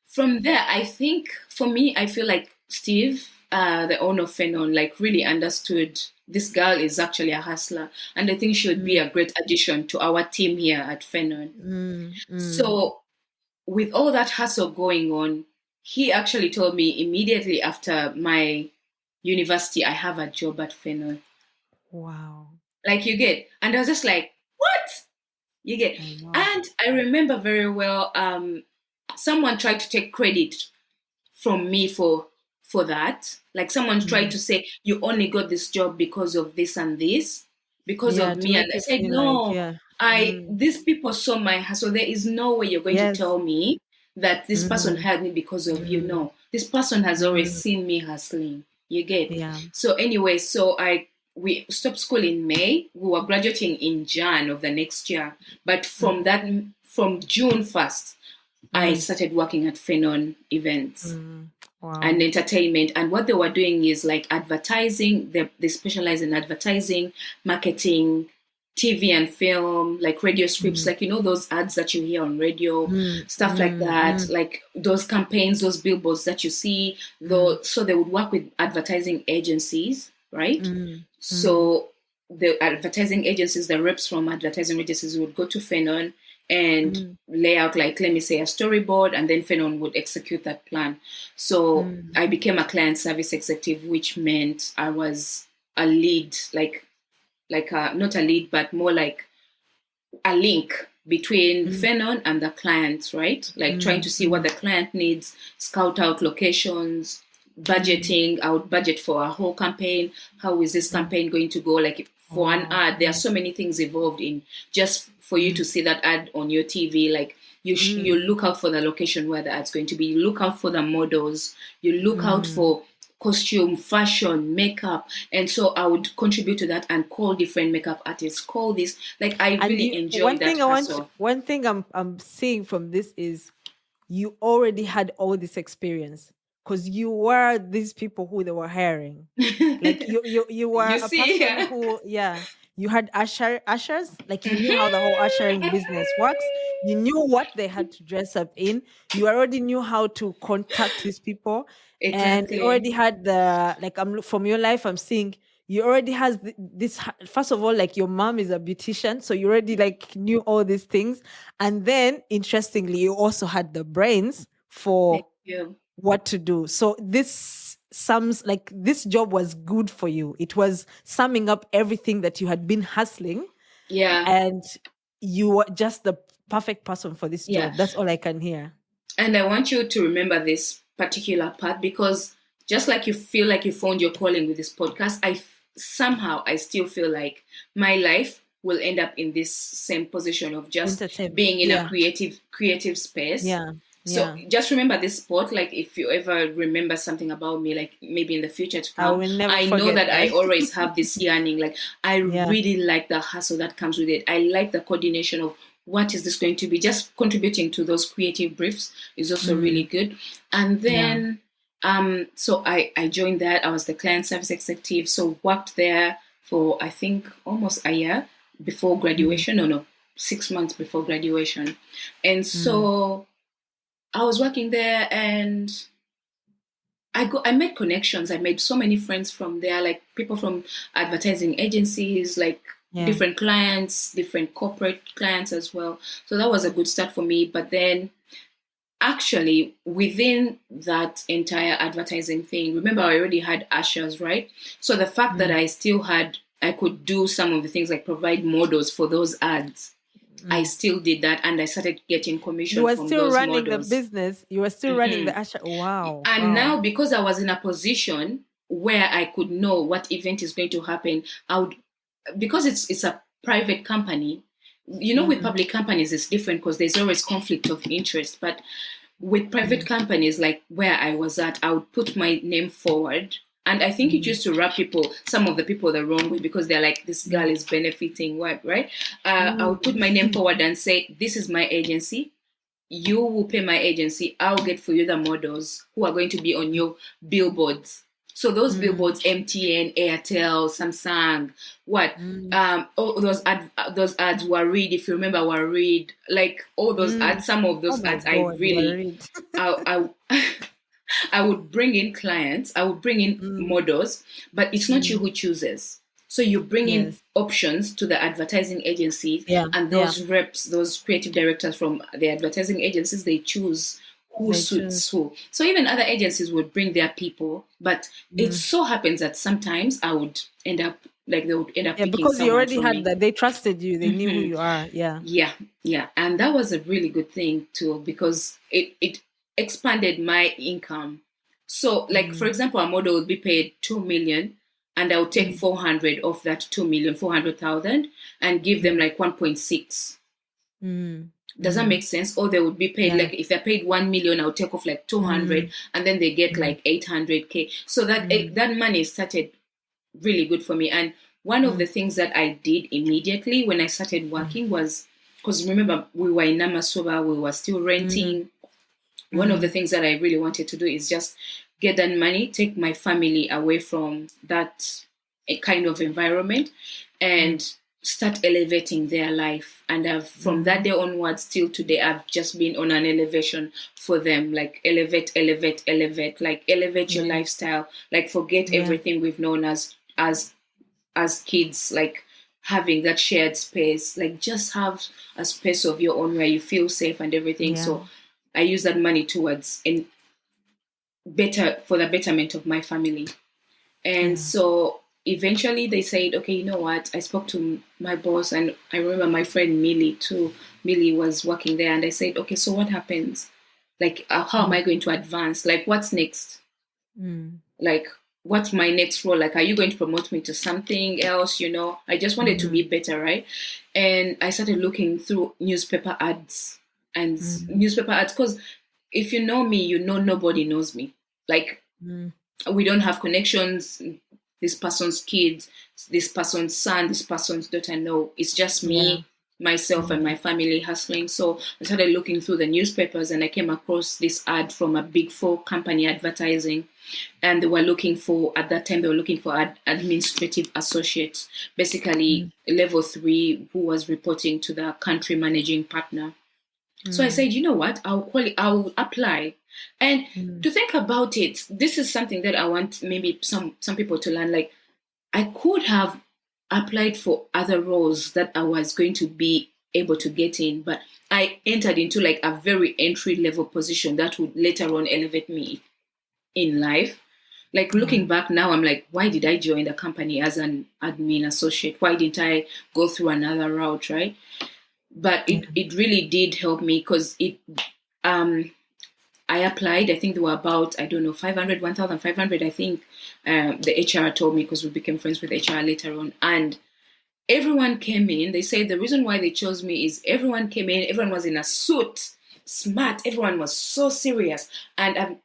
from there, I think for me, I feel like Steve, the owner of Fenon, like really understood this girl is actually a hustler, and I think she would be Mm. a great addition to our team here at Fenon. Mm. Mm. So with all that hustle going on, he actually told me immediately after my university, I have a job at Fenon. Wow. Like you get, and I was just like, what? You get, I know. and I remember very well. Someone tried to take credit from me for that. Like someone tried Mm. to say, you only got this job because of this and this, because Yeah, of to me. And make I you said, feel like, no, yeah. I Mm. these people saw my hustle. There is no way you're going to Yes. tell me that this person Mm. had me because of you. Mm. No, this person has always Mm. seen me hustling. You get. Yeah. So anyway, so we stopped school in May. We were graduating in Jan of the next year. But Mm. from June 1st, I Mm. started working at Fenon events Mm. and Wow. entertainment. And what they were doing is like advertising. They specialize in advertising, marketing, TV and film, like radio scripts, Mm, like those ads that you hear on radio, mm, stuff like mm, that, mm, like those campaigns, those billboards that you see. mm, Though, so they would work with advertising agencies, right? mm, mm, So the advertising agencies, the reps from advertising agencies would go to Fenon and mm, lay out, like, let me say, a storyboard, and then Fenon would execute that plan. So mm, I became a client service executive, which meant I was a lead, not a lead, but more like a link between mm, Fenon and the client, right? Like trying to mm, see what mm, the client needs, scout out locations, mm, budgeting. I would budget for a whole campaign. How is this mm. campaign going to go? Like for an Oh, ad, there are mm, so many things involved in just for you to mm, see that ad on your TV. Like you mm, look out for the location where the ad's going to be. You look out for the models. You look out mm. for costume, fashion, makeup. And so I would contribute to that and call different makeup artists, call this. Like I And really you, enjoyed that hustle. one thing I'm seeing from this is you already had all this experience because you were these people who they were hiring. Like you were You a see, person yeah. who, yeah, you had ushers, like you knew how the whole ushering business works. You knew what they had to dress up in. You already knew how to contact these people, and you Exactly. already had the, like, from your life I'm seeing you already has this, first of all, like your mom is a beautician, so you already like knew all these things, and then interestingly you also had the brains Thank for you. what to do. So this sums, like, this job was good for you. It was summing up everything that you had been hustling, Yeah. and you were just the perfect person for this Yeah. job. That's all I can hear. And I want you to remember this particular part, because just like you feel like you found your calling with this podcast, somehow I still feel like my life will end up in this same position of just Entertainment. being in a Yeah. creative space. Yeah. So Yeah. just remember this spot. Like if you ever remember something about me, like maybe in the future to I come, will never I know forget that I that. always have this yearning. Like I Yeah. really like the hustle that comes with it. I like the coordination of what is this going to be. Just contributing to those creative briefs is also really Mm. good. And Yeah. then so I joined that. I was the client service executive. So worked there for I think almost a year before Mm. graduation. No, 6 months before graduation. And Mm. so I was working there, and I made connections. I made so many friends from there, like people from advertising agencies, like Yeah. different clients, different corporate clients as well. So that was a good start for me. But then actually within that entire advertising thing, remember I already had ushers, right? So the fact that Mm. I could do some of the things like provide models for those ads. I Mm. still did that, and I started getting You commission were from still those running the models. business. You were still running hmm the Asha. Wow. And Wow. now, because I was in a position where I could know what event is going to happen, I would, because it's a private company. With Mm. public companies, it's different because there's always conflict of interest. But with private Mm. companies, like where I was at, I would put my name forward. And I think it Mm. used to rub some of the people the wrong way, because they're like, this girl Mm. is benefiting what, right? I would put my name Mm. forward and say, this is my agency. You will pay my agency. I'll get for you the models who are going to be on your billboards. So those Mm. billboards, MTN, Airtel, Samsung, what? Mm. All those ads were read. If you remember, were read, like all those Mm. ads. Some of Oh those my ads, I God. really, Worried. I I would bring in clients, I would bring in Mm. models, but it's not you Mm. who chooses. So you bring in Yes. options to the advertising agencies, Yeah. and Yeah. those reps, those creative directors from the advertising agencies, they choose who They suits choose. who. So even other agencies would bring their people, but it Mm. so happens that sometimes I would end up, like, they would end up Yeah, picking because you someone already from had me. that. They trusted you. They knew who hmm you are. Yeah. Yeah, yeah. And that was a really good thing too, because it expanded my income. So, like, for Mm. example, a model would be paid 2 million, and I would take Mm. 400 off that 2 million, 400,000, and give them Mm. like 1.6. Mm. Does that Mm. make sense? Or they would be paid, Yeah. like, if they're paid 1 million, I would take off like 200, Mm. and then they get Mm. like 800K. So Mm. that money started really good for me. And one of the Mm. things that I did immediately when I started Mm. working was, because remember, we were in Namasoba, we were still Mm. renting. One of the Mm. things that I really wanted to do is just get that money, take my family away from that kind of environment. Mm. And start elevating their life. And from that day onwards till today, I've just been on an elevation for them, like elevate, elevate, elevate, like elevate your Yeah. lifestyle, like forget Yeah. everything we've known as kids, like having that shared space, like just have a space of your own where you feel safe and everything. Yeah. So I use that money towards in better for the betterment of my family. And Yeah. so eventually they said, okay, you know what? I spoke to my boss, and I remember my friend Millie too. Millie was working there, and I said, okay, so what happens? Like, how am I going to advance? Like, what's next? Mm. Like, what's my next role? Like, are you going to promote me to something else? I just wanted to be better, right? And I started looking through newspaper ads because if you know me, you know nobody knows me. Like, we don't have connections. This person's kids, this person's son, this person's daughter. No, it's just me, myself, and my family hustling. So I started looking through the newspapers, and I came across this ad from a big four company advertising, and they were looking for, at that time, they were looking for administrative associates, basically level 3, who was reporting to the country managing partner. So I said, you know what? I'll apply. And to think about it, this is something that I want maybe some people to learn. Like, I could have applied for other roles that I was going to be able to get in, but I entered into like a very entry level position that would later on elevate me in life. Like, looking back now, I'm like, why did I join the company as an admin associate? Why didn't I go through another route, right? But it really did help me, because I applied. I think there were about, I don't know, 500, 1,500, I think. The HR told me, because we became friends with HR later on. And everyone came in. They said the reason why they chose me is everyone came in, everyone was in a suit, smart, everyone was so serious. And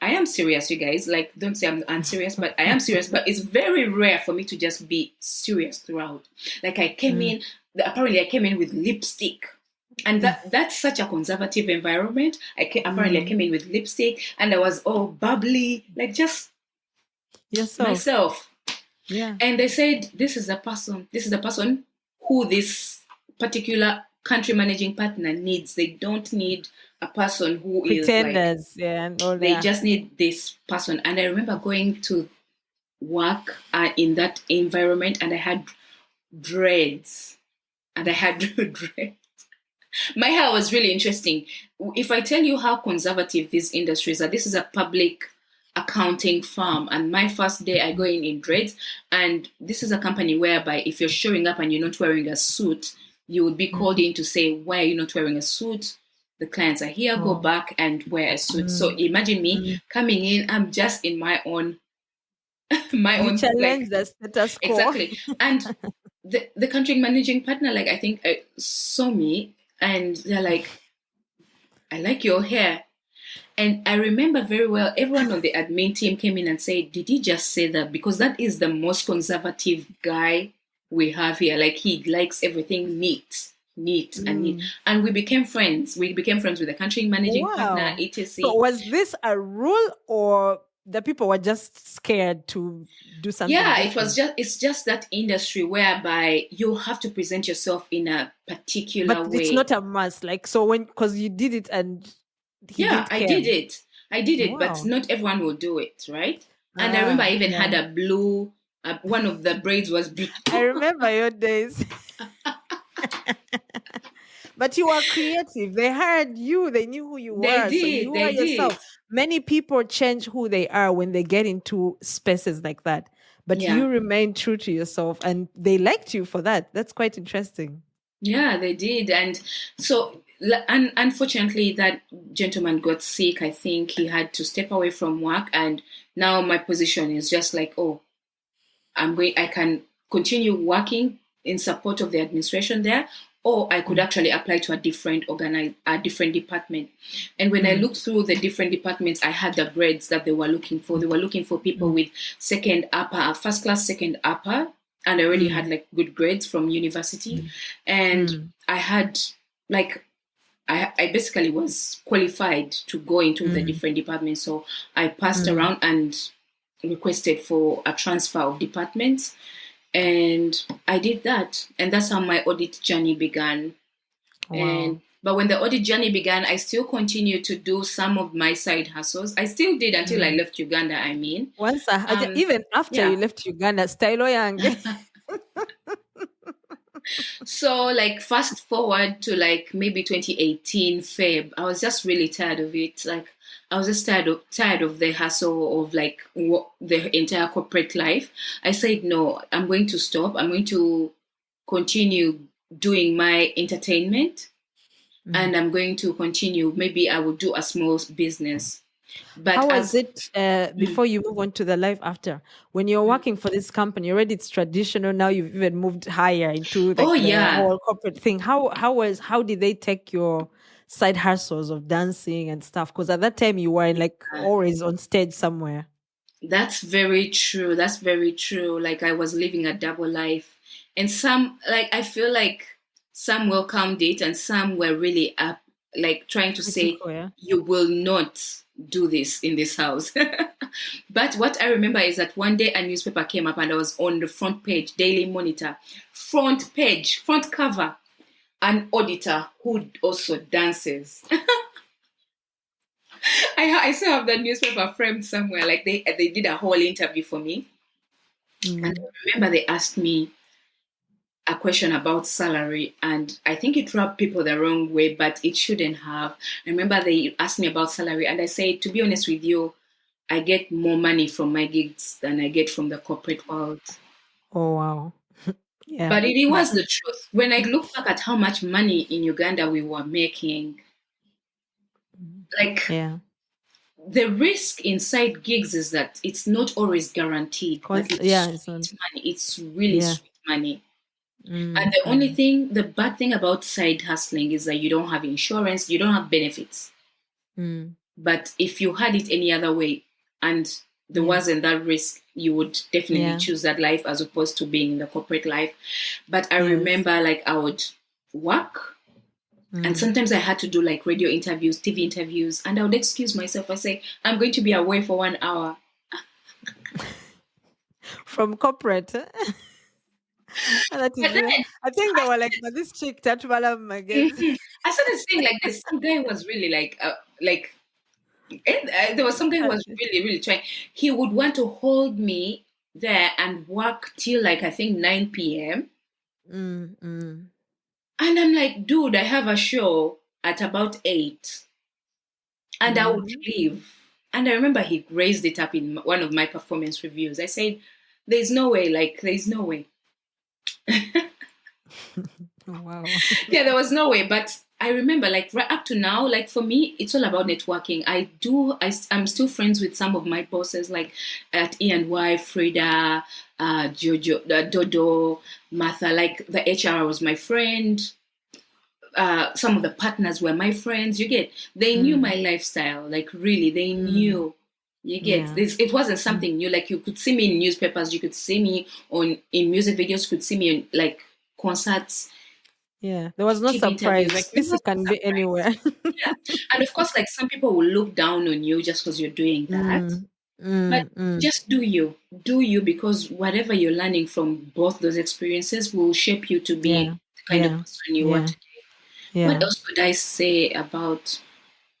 I am serious, you guys. Like, don't say I'm unserious, but I am serious. But it's very rare for me to just be serious throughout. Like, I came in, apparently I came in with lipstick. And that's such a conservative environment. Apparently I came in with lipstick, and I was all bubbly, like just myself. Yeah. And they said, this is the person who this particular country managing partner needs. They don't need a person who Pretenders, is like, and all they that. just need this person. And I remember going to work in that environment, and I had dreads. My hair was really interesting. If I tell you how conservative these industries are, this is a public accounting firm, and my first day I go in dreads, and this is a company whereby if you're showing up and you're not wearing a suit, you would be called in to say, why are you not wearing a suit? The clients are here, go back and wear a suit. So imagine me coming in, I'm just in my own You challenge like, the status quo. exactly. And the country managing partner, like, I think saw me, and they're like, I like your hair. And I remember very well, everyone on the admin team came in and said, did he just say that? Because that is the most conservative guy we have here. Like, he likes everything neat and neat. And we became friends. We became friends with the country managing partner, etc. So was this a rule, or the people were just scared to do something different? It's just that industry whereby you have to present yourself in a particular but way. It's not a must. Like, so because you did it and I did it, but not everyone will do it, right? And I remember I even had a blue, one of the braids was blue. I remember your days. But you were creative. They heard you. They knew who you were. So you were yourself. Many people change who they are when they get into spaces like that. But you remained true to yourself, and they liked you for that. That's quite interesting. Yeah, they did. And so, unfortunately, that gentleman got sick. I think he had to step away from work. And now my position is just like, I can continue working in support of the administration there, or I could actually apply to a different department. And when I looked through the different departments, I had the grades that they were looking for. They were looking for people with first class, second upper, and I already had like good grades from university. And I had I basically was qualified to go into the different departments. So I passed around and requested for a transfer of departments. And I did that. And that's how my audit journey began. Wow. But when the audit journey began, I still continued to do some of my side hustles. I still did until I Mm. left Uganda, I mean. Once Um, even after you yeah. left Uganda, style yange. So like fast forward to like maybe 2018 Feb, I was just really tired of it. Like I was just tired of the hustle of like the entire corporate life. I said no, I'm going to stop. I'm going to continue doing my entertainment, Mm. and I'm going to continue. Maybe I will do a small business. But How was as it before you move on to the life after? When you're working for this company, already it's traditional. Now you've even moved higher into oh like the yeah, whole corporate thing. How did they take your side hustles of dancing and stuff? Because at that time you were like always on stage somewhere. that's very true. That's very true. Like I was living a double life. And some like I feel like some welcomed it and some were really up like trying to say Critical, yeah. you will not do this in this house. But what I remember is that one day a newspaper came up and I was on the front page, Daily Monitor, front page, front cover, an auditor who also dances. I still have that newspaper framed somewhere. Like they did a whole interview for me. And Mm. I remember they asked me a question about salary, and I think it rubbed people the wrong way, but it shouldn't have. I remember they asked me about salary, and I said, to be honest with you, I get more money from my gigs than I get from the corporate world. Oh wow. Yeah. But it was the truth. When I look back at how much money in Uganda we were making, like Yeah. the risk inside gigs is that it's not always guaranteed, but Yeah, it's it's on. sweet money. It's really Yeah. sweet money. And Mm, the only mm, thing, the bad thing about side hustling is that you don't have insurance, you don't have benefits. mm. But if you had it any other way and there Yeah. wasn't that risk, you would definitely Yeah. choose that life as opposed to being in the corporate life. But I Yes. remember like I would work, and Mm. sometimes I had to do like radio interviews, TV interviews, and I would excuse myself. I say, I'm going to be away for 1 hour. From corporate. And that But is, then I think they were like, but this chick, Tatwalam, I guess. I started saying like this. Some guy was really like there was some guy who was really, really trying. He would want to hold me there and work till like I think 9 p.m. Mm, mm, And I'm like, dude, I have a show at about 8, and I would mhm. leave. And I remember he raised it up in one of my performance reviews. I said, "There's no way, like, there's no way." Wow. Yeah, there was no way. But I remember, like, right up to now, like, for me, it's all about networking. I'm still friends with some of my bosses, like at E&Y, Frida, Jojo, Dodo, Martha. Like, the HR was my friend. Some of the partners were my friends. You get, they knew my Mm, lifestyle. Like, really, they mm, knew. You get yeah. this. It wasn't Mm, something new. Like you could see me in newspapers, you could see me on in music videos, you could see me in like concerts, yeah. There was no TV surprise. Like interviews. It this was a can be surprise. anywhere. Yeah. And of course, like some people will look down on you just because you're doing that. Mm, But mm, mm. just do you. Do you because whatever you're learning from both those experiences will shape you to be Yeah. the kind of Yeah. person you are Yeah. today. What Yeah. else could I say about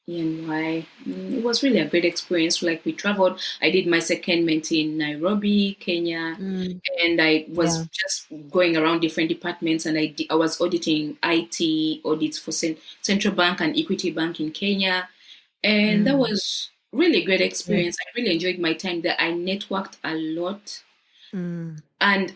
ENY? It was really a great experience. Like we traveled. I did my secondment in Nairobi, Kenya, Mm, and I was yeah. just going around different departments, and I was auditing IT audits for Central Bank and Equity Bank in Kenya, and that Mm, was really great yeah. experience. I really enjoyed my time there. I networked a lot, Mm, and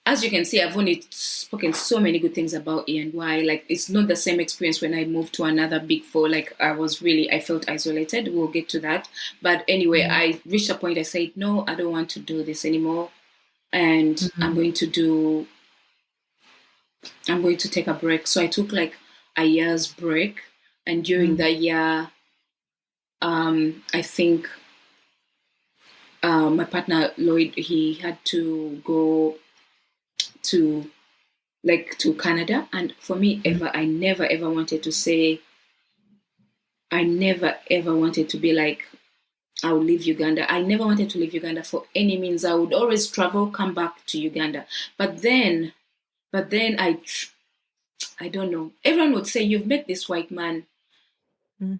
as you can see, I've only spoken so many good things about E&Y. Like it's not the same experience when I moved to another big four. Like I felt isolated. We'll get to that. But anyway, mm, I reached a point I said, no, I don't want to do this anymore. And mm, I'm going to take a break. So I took like a year's break. And during mm, that year, I think my partner Lloyd, he had to go to to Canada. And for me, mm, I never ever wanted to say, I never ever wanted to be like I would leave Uganda. I never wanted to leave Uganda for any means. I would always travel, come back to Uganda. But then, I don't know. Everyone would say, "You've met this white man. Mm.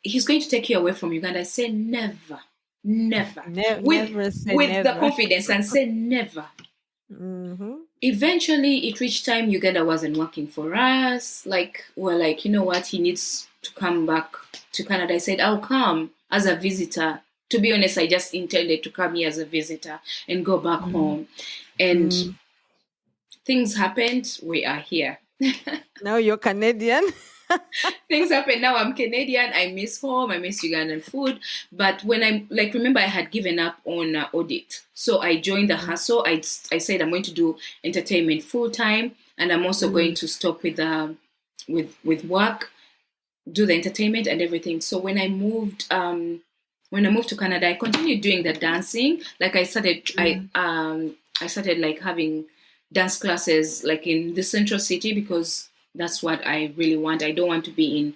He's going to take you away from Uganda." I say, "Never, never." With Never say with the never. confidence and say, "Never." Mm-hmm. Eventually, it reached time Uganda wasn't working for us. Like, we're like, you know what? He needs to come back to Canada. I said, "I'll come as a visitor." To be honest, I just intended to come here as a visitor and go back Mm. home. And Mm. things happened. We are here. Now you're Canadian. Things happen. Now I'm Canadian. I miss home. I miss Ugandan food. But when I like, remember, I had given up on audit, so I joined the Mm. hustle. I said I'm going to do entertainment full time, and I'm also going Mm. to stop with work, do the entertainment and everything. So when I moved to Canada, I continued doing the dancing. Like Mm. I started like having dance classes like in the central city because that's what I really want. I don't want to be in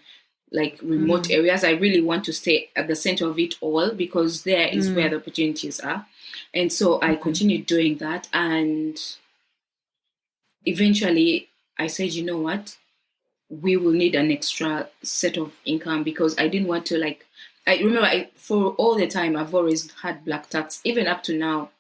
like remote Mm. areas. I really want to stay at the center of it all because there is where Mm. the opportunities are. And so I Mm. continued doing that. And eventually I said, you know what? We will need an extra set of income because I didn't want to like. I remember for all the time I've always had black tax, even up to now.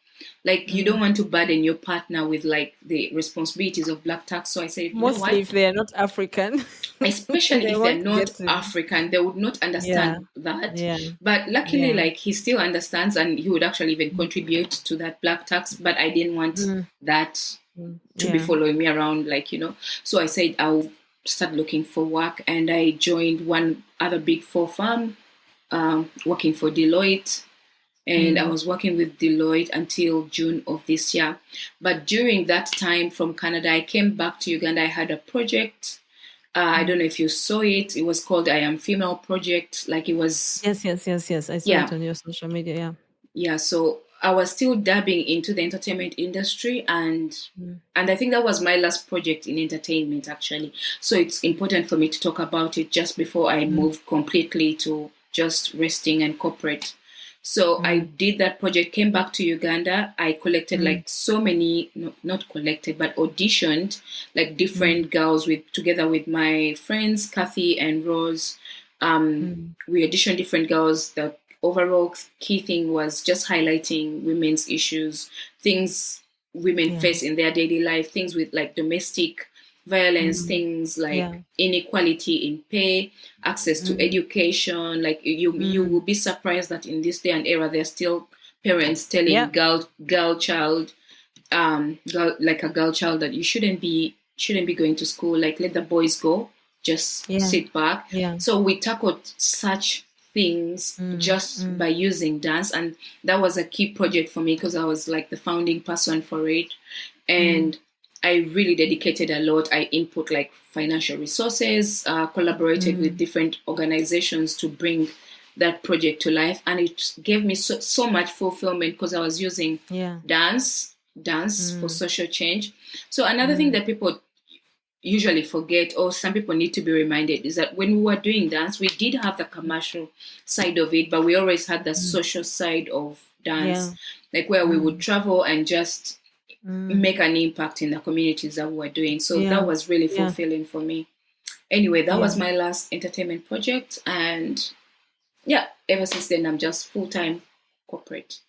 Like you don't Mm. want to burden your partner with like the responsibilities of black tax. So I said, you know Mostly what? if they are not African, Especially they if they're want to not get in. African, they would not Yeah. understand that. Yeah. But luckily, Yeah. like he still understands and he would actually even Mm. contribute to that black tax. But I didn't want Mm. that Mm. to be Yeah. following me around, like, you know. So I said I'll start looking for work and I joined one other big four firm, working for Deloitte. And I Mm. was working with Deloitte until June of this year. But during that time from Canada, I came back to Uganda. I had a project. I don't Mm. know if you saw it. It was called I Am Female Project. Like it was, Yes, yes, yes, yes. I saw it yeah, on your social media. Yeah. yeah. So I was still dabbing into the entertainment industry, Mm. and I think that was my last project in entertainment actually. So it's important for me to talk about it just before I Mm. move completely to just resting and corporate. So I Mm. did that project, came back to Uganda. I collected Mm. like so many, no, not collected, but auditioned like Mm. different girls with together with my friends Kathy and Rose. Mm. We auditioned different girls. The overall key thing was just highlighting women's issues, things women Yeah. face in their daily life, things with like domestic violence, Mm. things like Yeah. inequality in pay, access to Mm. education. Like you will Mm. be surprised that in this day and era there's still parents telling Yeah. girl child, like a girl child that you shouldn't be going to school, like let the boys go, just Yeah. sit back. Yeah. So we tackled such things Mm. just by Mm. using dance, and that was a key project for me because I was like the founding person for it. Mm. And I really dedicated a lot. I input like financial resources, collaborated with Mm. different organizations to bring that project to life, and it gave me so much fulfillment because I was using Yeah. dance for Mm. social change. So another thing Mm. that people usually forget, or some people need to be reminded, is that when we were doing dance, we did have the commercial side of it, but we always had the Mm. social side of dance, Yeah. like where we would Mm. travel and just Mm. make an impact in the communities that we were doing. So that Yeah. was really Yeah. fulfilling for me. Anyway, that Yeah. was my last entertainment project, and yeah, ever since then I'm just full time corporate.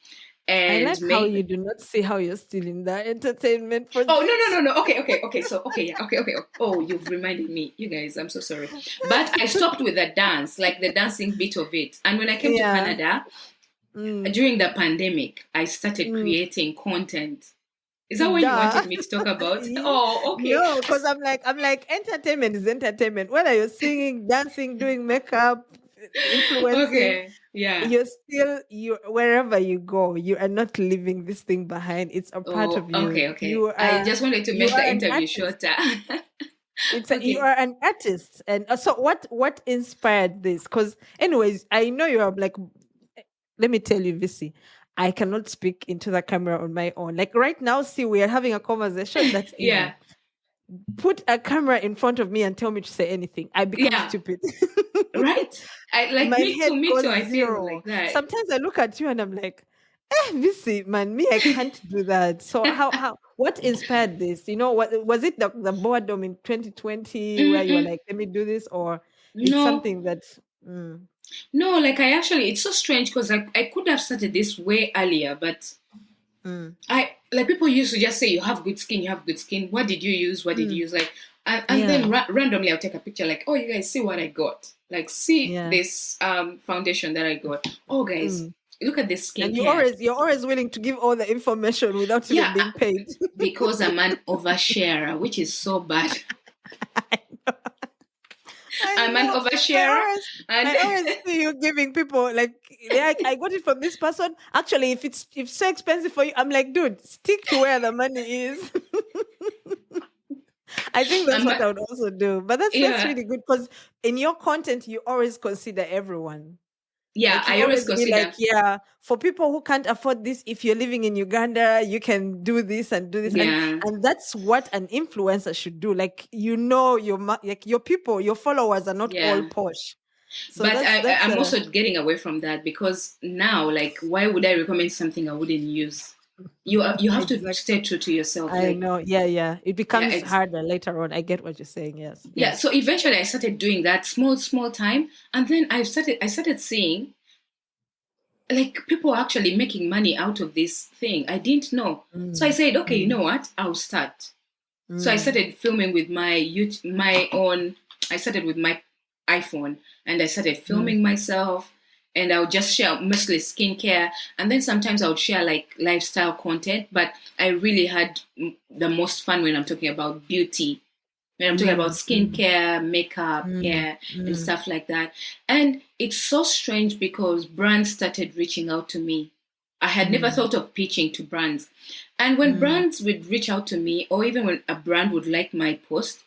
I And like how maybe you do not see how you're still in the entertainment oh no no project. no no, okay, so okay, yeah, okay, oh, you've reminded me, you guys, I'm so sorry. But I stopped with the dance, like the dancing bit of it, and when I came to Yeah. Canada Mm. during the pandemic I started Mm. creating content. Is that what you Duh. wanted me to talk about? Yeah. Oh, okay. No, because I'm like, entertainment is entertainment. Whether you're singing, dancing, doing makeup, influencing, Okay, yeah. you wherever you go, you are not leaving this thing behind. It's a part Oh, of you. okay, okay. I just wanted to You make the are an interview artist. shorter. You Okay. are an artist, and so what inspired this? Because anyways, I know you are like. Let me tell you, Visi, I cannot speak into the camera on my own. Like right now, see, we are having a conversation that's easy. Yeah. put a camera in front of me and tell me to say anything. I become Yeah, stupid. right. I like My head me too. goes I feel zero. like that. Sometimes I look at you and I'm like, Viccy, man, me, I can't do that. So what inspired this? What was it, the boredom in 2020 where you were Mm-mm. like, let me do this, or it's No, something that, mm, no. Like I actually, it's so strange because I could have started this way earlier, but mm, I like people used to just say you have good skin, you have good skin. What did you use? What did you mm, use? Like, and yeah, then randomly I'll take a picture. Like, oh, you guys see what I got? Like, see yeah, this foundation that I got. Oh, guys, mm. look at this And skincare. you're always willing to give all the information without even Yeah, being paid. because I'm an oversharer, which is so bad. I I'm an know. I oversharer, always, and I always see you giving people like, yeah, I got it from this person. Actually, if it's so expensive for you, I'm like, dude, stick to where the money is. I think that's I'm what a, I would also do. But that's yeah, really good because in your content, you always consider everyone. yeah. Like you I always always be like, consider, yeah, for people who can't afford this, if you're living in Uganda, you can do this and do this, and yeah, and that's what an influencer should do. Like like your people, your followers are not all yeah. posh, so But that's I'm also getting away from that because now, like, why would I recommend something I wouldn't use? You have to exactly. stay true to yourself. I Like, know. Yeah, yeah. It yeah, becomes harder later on. I get what you're saying. Yes, yeah. yes. So eventually, I started doing that small time, and then I started seeing like people are actually making money out of this thing. I didn't know. So I Mm, said, okay, you mm, know what? I'll start. So I mm, started filming with my own. I started with my iPhone, and I started mm, filming myself. And I would just share mostly skincare, and then sometimes I would share like lifestyle content. But I really had the most fun when I'm talking about beauty, when I'm talking about mm, mm, skincare, makeup, mm, hair, and mm, stuff like that. And it's so strange because brands started reaching out to me. I had never mm, thought of pitching to brands. And when mm, brands would reach out to me, or even when a brand would like my post,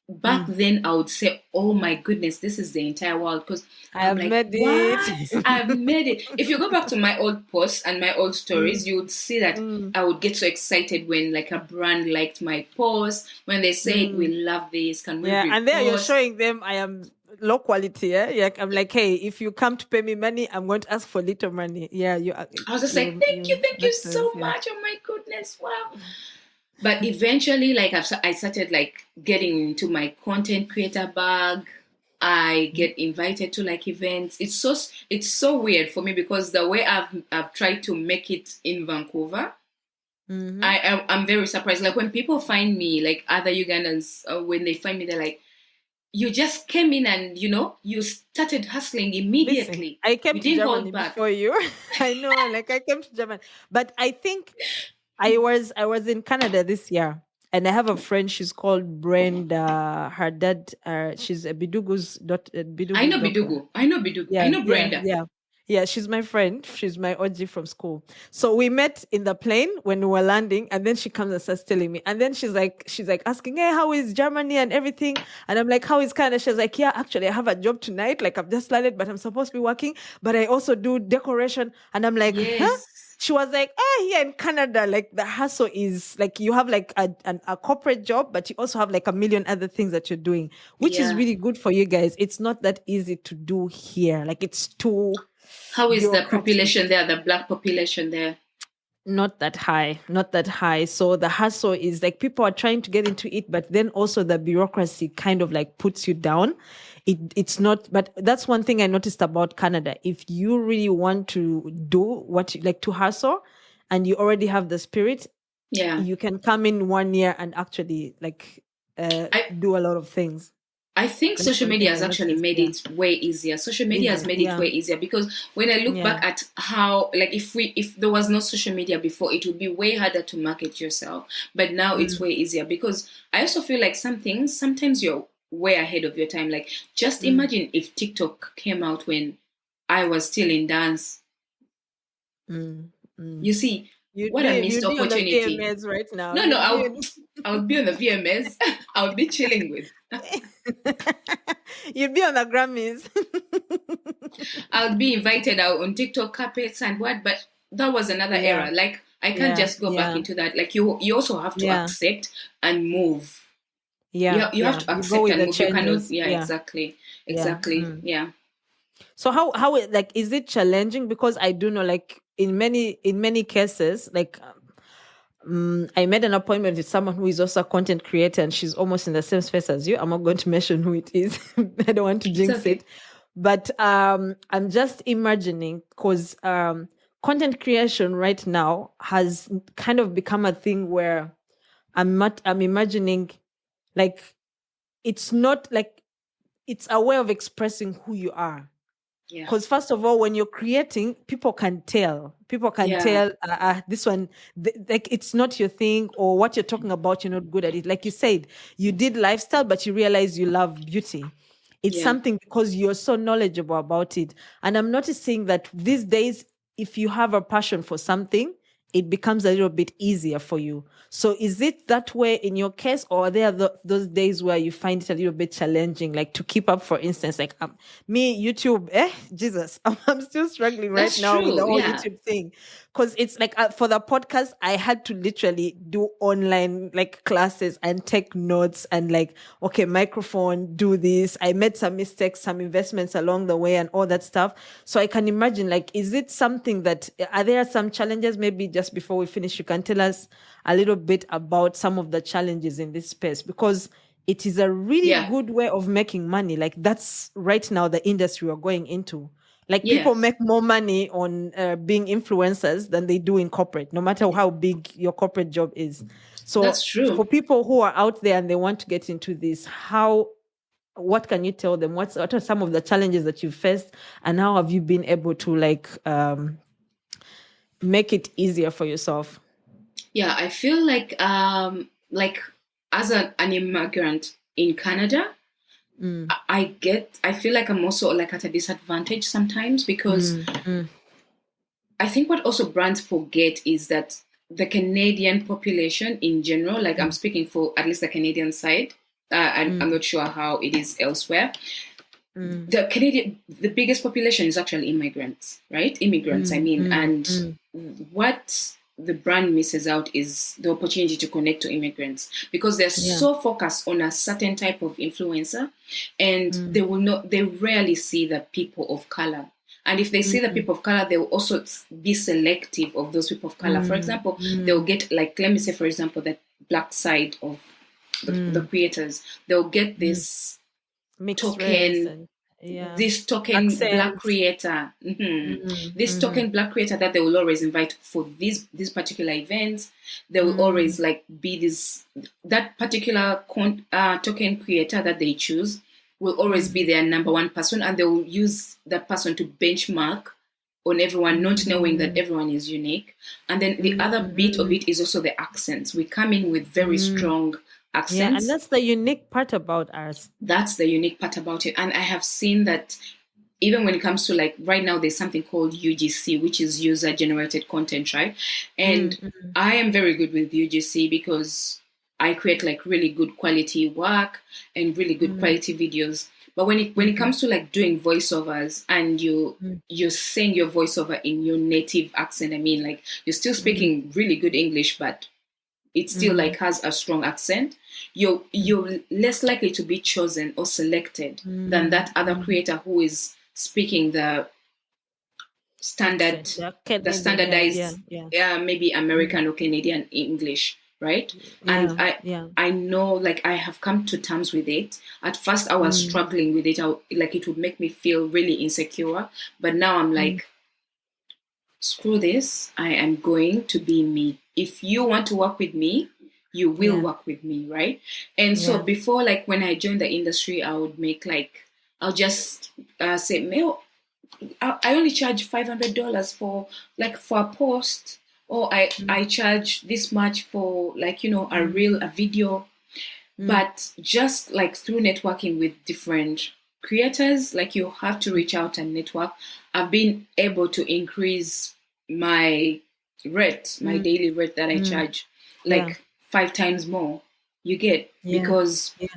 back mm. then I would say, oh my goodness, this is the entire world. Because I I'm have like, made what? it. I've made it. If you go back to my old posts and my old Mm, stories, you would see that mm, I would get so excited when like a brand liked my post, when they said, we mm. love this, can we Yeah, and there you're repost? showing them I am low quality. Yeah, yeah. I'm like, hey, if you come to pay me money, I'm going to ask for little money. Yeah, I was just like, thank you makes sense. so Yeah. much. Oh my goodness, wow. But eventually, like I started like getting into my content creator bag. I get invited to like events. It's so weird for me because the way I've tried to make it in Vancouver, Mm-hmm. I'm very surprised. Like when people find me, like other Ugandans, when they find me, they're like, "You just came in and you started hustling Listen, immediately. I came You to didn't Germany hold back." before you. I know, like I came to Germany, but I think I was in Canada this year, and I have a friend. She's called Brenda. Her dad, she's a I Bidugu's know daughter. Bidugu. I know Bidugu. I Yeah, know yeah, Brenda. yeah. Yeah, she's my friend. She's my OG from school. So we met in the plane when we were landing, and then she comes and starts telling me. And then she's like asking, "Hey, how is Germany and everything?" And I'm like, "How is Canada?" She's like, "Yeah, actually, I have a job tonight. Like I've just landed, but I'm supposed to be working. But I also do decoration." And I'm like, "Huh?" Yes. She was like, here in Canada, like the hustle is like you have like a corporate job, but you also have like a million other things that you're doing, which is Yeah. really good for you guys. It's not that easy to do here. Like it's too How is the bureaucratic, population there, the black population there? not that high, not that high. So the hustle is like people are trying to get into it, but then also the bureaucracy kind of like puts you down. It's not, but that's one thing I noticed about Canada. If you really want to do what you like to hustle and you already have the spirit, Yeah. you can come in 1 year and actually like I do a lot of things. I think That's social one media thing I has actually noticed. made Yeah. it way easier. Social media has Easier. made it Yeah. way easier because when I look Yeah. back at how, like, if there was no social media before, it would be way harder to market yourself. But now it's Mm, way easier because I also feel like some things sometimes you're way ahead of your time. Like, just mm, imagine if TikTok came out when I was still in dance. mm, You mm. see, You'd what a be missed you'd be on the opportunity. VMAs right now. No, no, You'd be I would be on the VMS. I would be chilling with. you'd be on the Grammys. I would be invited out on TikTok carpets and what, but that was another Yeah. era. Like I can't Yeah. just go back Yeah. into that. Like you also have to Yeah. accept and move. Yeah, You have yeah. to You go accept with and the move. You cannot. changes. Yeah, Yeah, exactly, yeah. exactly. Yeah, So how like, is it challenging? Because I do know, like, in many cases, like, I made an appointment with someone who is also a content creator, and she's almost in the same space as you. I'm not going to mention who it is. I don't want to it's jinx okay. it. But I'm just imagining, because content creation right now has kind of become a thing where I'm imagining, like, it's not like, it's a way of expressing who you are. Yeah, Because first of all, when you're creating, people can yeah, tell, this one, like, it's not your thing, or what you're talking about, you're not good at it. Like you said, you did lifestyle, but you realize you love beauty. It's yeah, something because you're so knowledgeable about it. And I'm noticing that these days, if you have a passion for something, it becomes a little bit easier for you. So is it that way in your case, or are there those days where you find it a little bit challenging, like to keep up, for instance, like, me, YouTube, Jesus, I'm still struggling right that's now with the true. whole Yeah, YouTube thing. Because it's like, for the podcast, I had to literally do online, like, classes and take notes, and like, okay, microphone, do this. I made some mistakes, some investments along the way, and all that stuff. So I can imagine, like, is it something that, are there some challenges? Maybe just before we finish, you can tell us a little bit about some of the challenges in this space, because it is a really yeah, good way of making money. Like, that's right now the industry we're going into. Like, yeah. people make more money on being influencers than they do in corporate, no matter how big your corporate job is. So That's true. for people who are out there and they want to get into this, what can you tell them? What are some of the challenges that you faced, and how have you been able to, like, make it easier for yourself? Yeah, I feel like as an immigrant in Canada, Mm, I feel like I'm also like at a disadvantage sometimes because mm, mm, I think what also brands forget is that the Canadian population in general, like I'm mm, speaking for at least the Canadian side, I'm mm, not sure how it is elsewhere. mm, The biggest population is actually immigrants, right? Immigrants, I mm, mean, mm, and mm. what the brand misses out is the opportunity to connect to immigrants because they're Yeah. so focused on a certain type of influencer, and Mm, they rarely see the people of color. And if they see the mm, people of color, they will also be selective of those people of color. For mm, example, they'll mm, get, like, let me say, for example, the black side of the mm, creators. They'll get mm. this Mixed race, token and yeah, this token black accents. creator, Mm, this mm, token black creator that they will always invite for these particular events. They will mm, always like be this that particular token creator that they choose will always be mm, their number one person, and they will use that person to benchmark on everyone, not knowing that mm, everyone is unique. And then the mm, other bit of mm, it is also the accents. We come in with very mm. strong Yeah, and accents. that's the unique part about ours. That's the unique part about it. And I have seen that even when it comes to, like, right now, there's something called UGC, which is user generated content, right? Mm, And mm, I am very good with UGC because I create like really good quality work and really good mm, quality videos. But when it mm, comes to like doing voiceovers and mm, you're saying your voiceover in your native accent, I mean, like, you're still mm, speaking really good English, but it still mm, like has a strong accent, mm, you're less likely to be chosen or selected than mm, that other mm. creator who is speaking standard Accent. Yeah, the Canadian. Yeah, yeah, standardized, yeah. maybe Mm. American or Canadian English, right? And Yeah, i yeah. i know, like, I have come to terms with it. At first I was Mm, struggling with it. Like, it would make me feel really insecure, but now I'm mm. like, screw this, I am going to be me. If you want to work with me, you will Yeah, work with me, right? And so yeah. before, like, when I joined the industry, I would make like, I'll just say, Mel, I only charge $500 for, like, for a post, or I Mm, charge this much for, like, a mm, reel, a video. mm, But just like through networking with different creators, like, you have to mm, reach out and network. I've been able to increase my my mm, daily rate that I mm. charge, Yeah, like 5 times more. You get, yeah, because yeah.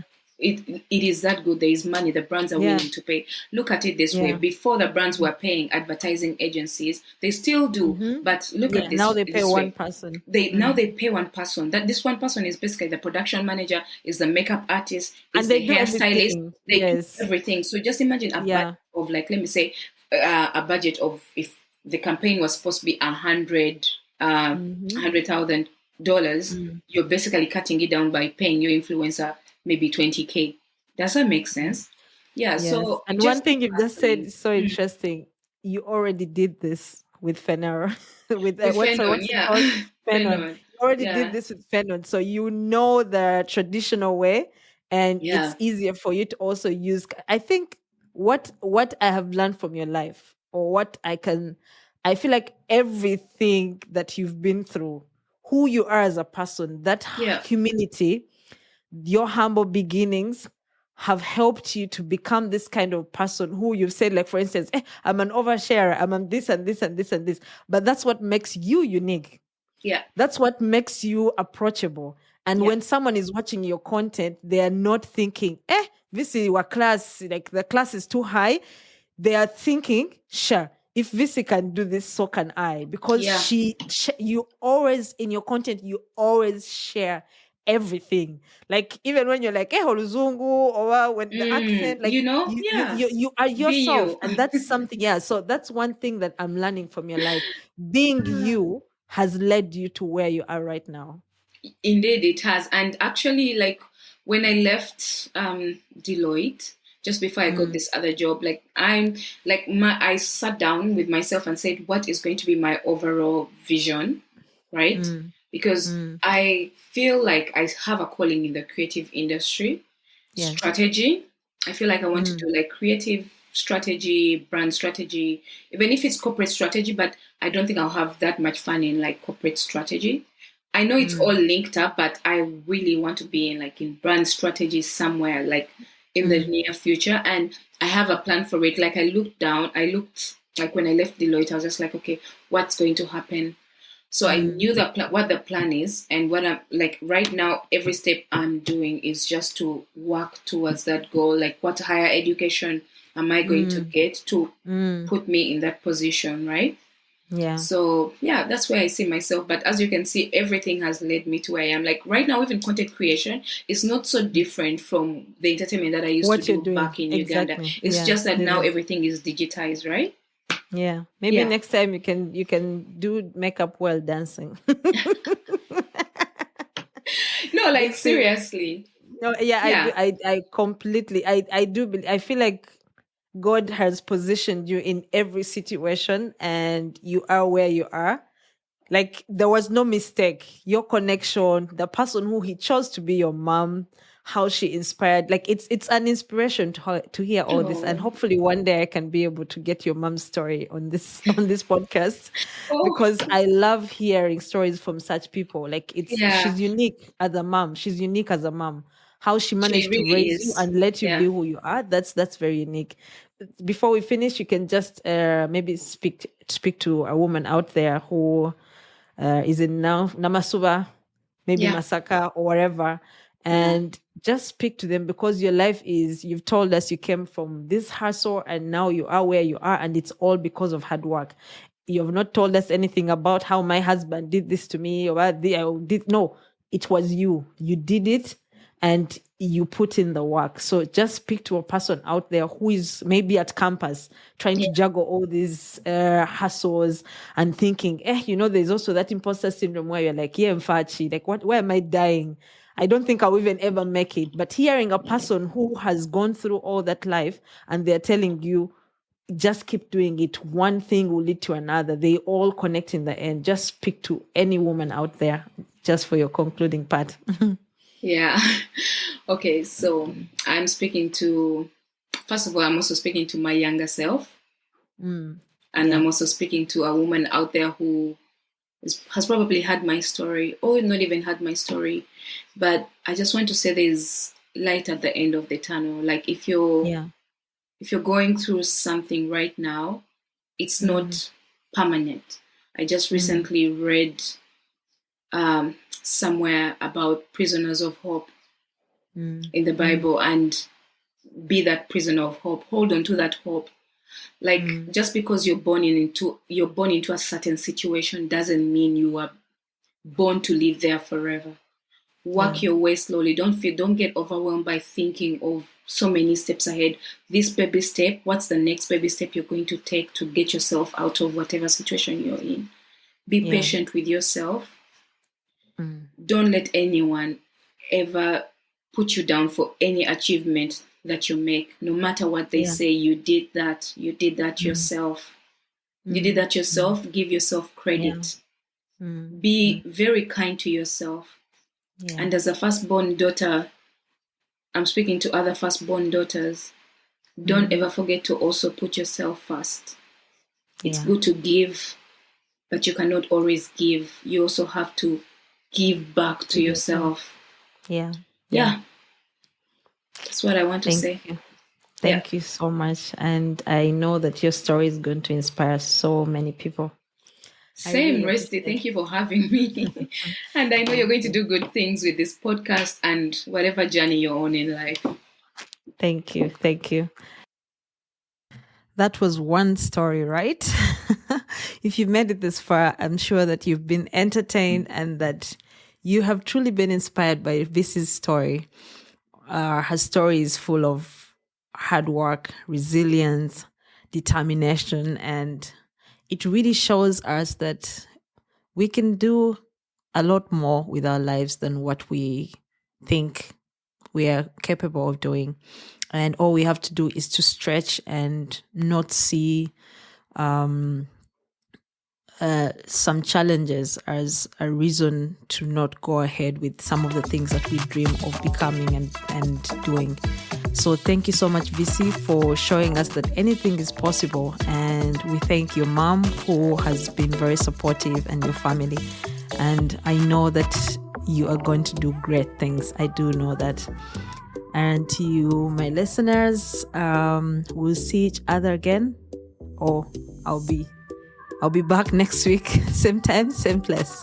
it is that good. There is money. The brands are Yeah. willing to pay. Look at it this way. Yeah. Before the brands were paying advertising agencies, they still do. Mm-hmm. But look Yeah. at Now this they pay this one way. person. They now Mm. they pay one person. That this one person is basically the production manager, is the makeup artist, And is they the do hairstylist. everything. They do Yes. everything. So just imagine a budget Yeah. of, like, let me say, a budget of, if the campaign was supposed to be Mm-hmm. $100,000, Mm. you're basically cutting it down by paying your influencer maybe 20K. Does that make sense? Yeah. Yes. So And one just thing you've just said hustling. is so interesting. You already did this with Fenner, with With Fenon, what's it yeah. called? Fenon. Fenon, You already did yeah, this with Fenon. So you know the traditional way, and it's yeah, easier for you to also use. I think what I have learned from your life, or what I feel like everything that you've been through, who you are as a person, that yeah, humility, your humble beginnings have helped you to become this kind of person who you've said, like, for instance, I'm an oversharer, I'm on this and this and this and this. But that's what makes you unique. yeah, That's what makes you approachable. And yeah, when someone is watching your content, they are not thinking, this is your class, like the class is too high. They are thinking, sure, if Visi can do this, so can I. Because yeah. you always, in your content, you always share everything. Like, even when you're like, Holuzungu, or when the accent, like, Yeah. you are Be yourself. you. And that's something, yeah. So that's one thing that I'm learning from your life. Being you has led you to where you are right now. Indeed, it has. And actually, like, when I left Deloitte, just before I got Mm, this other job, like, I sat down with myself and said, what is going to be my overall vision, right? mm, Because mm. I feel like I have a calling in the creative industry. Yes. Strategy. I feel like I want to Mm, do like creative strategy, brand strategy, even if it's corporate strategy, but I don't think I'll have that much fun in like corporate strategy. I know it's all mm, linked up, but I really want to be in like in brand strategy somewhere like in the mm, near future. And I have a plan for it. Like I looked like when I left Deloitte, I was just like, okay, what's going to happen? So I mm, knew what the plan is, and what I'm like right now. Every step I'm doing is just to work towards that goal. Like, what higher education am I going to mm, get to mm. put me in that position, right? Yeah. So yeah, that's where I see myself. But as you can see, everything has led me to where I am. Like right now, even content creation is not so different from the entertainment that I used to What you're do doing. back in Uganda. Exactly. It's Yeah. just that It now is. everything is digitized, right? Yeah. Maybe Yeah. next time you can do makeup while dancing. No, like Viccy. seriously. No, yeah, I do. Yeah. I completely. I do. I feel like God has positioned you in every situation, and you are where you are. Like, there was no mistake. Your connection, the person who he chose to be your mom, how she inspired. Like, it's an inspiration to hear all this. And Oh. hopefully one day I can be able to get your mom's story on this on this podcast, Oh. because I love hearing stories from such people. Like, Yeah. she's unique as a mom. She's unique as a mom. How she She managed to really raise you is. and let you be Yeah. who you are. That's very unique. Before we finish, you can just maybe speak to a woman out there who is in now Namasuba, maybe Yeah. Masaka or wherever, Yeah. and just speak to them, because your life is, you've told us you came from this hustle and now you are where you are, and it's all because of hard work. You've not told us anything about how my husband did this to me, or I did. No, it was you. You did it, and you put in the work. So just speak to a person out there who is maybe at campus trying Yeah. to juggle all these hustles, and thinking, there's also that imposter syndrome where you're like, yeah, Mfachi, like, what, where am I dying? I don't think I'll even ever make it. But hearing a person who has gone through all that life, and they're telling you, just keep doing it. One thing will lead to another. They all connect in the end. Just speak to any woman out there, just for your concluding part. Yeah. Okay. So I'm speaking to, first of all, I'm also speaking to my younger self. Mm, And yeah. I'm also speaking to a woman out there who has probably had my story or not even had my story. But I just want to say there's light at the end of the tunnel. Like Yeah. if you're going through something right now, it's Mm, not permanent. I just mm, recently read somewhere about prisoners of hope. in the Bible and be that prisoner of hope. Hold on to that hope. Like just because you're born into a certain situation doesn't mean you are born to live there forever. Work your way slowly. Don't get overwhelmed by thinking of so many steps ahead. This baby step, what's the next baby step you're going to take to get yourself out of whatever situation you're in? Be patient with yourself. Don't let anyone ever put you down for any achievement that you make, no matter what they say. You did that yourself. You did that yourself. Give yourself credit. Be very kind to yourself. And as a firstborn daughter, I'm speaking to other firstborn daughters, don't ever forget to also put yourself first. It's good to give, but you cannot always give. You also have to give back to yourself. Yeah. That's what I want to say. Thank you so much. And I know that your story is going to inspire so many people. Same, Rusty. Thank you for having me. And I know you're going to do good things with this podcast and whatever journey you're on in life. Thank you. That was one story, right? If you've made it this far, I'm sure that you've been entertained and that you have truly been inspired by Viccy's story. Her story is full of hard work, resilience, determination, and it really shows us that we can do a lot more with our lives than what we think we are capable of doing. And all we have to do is to stretch and not see some challenges as a reason to not go ahead with some of the things that we dream of becoming and doing. So thank you so much, Viccy, for showing us that anything is possible. And we thank your mom, who has been very supportive, and your family. And I know that you are going to do great things. I do know that. And to you, my listeners, we'll see each other again. Or I'll be back next week, same time, same place.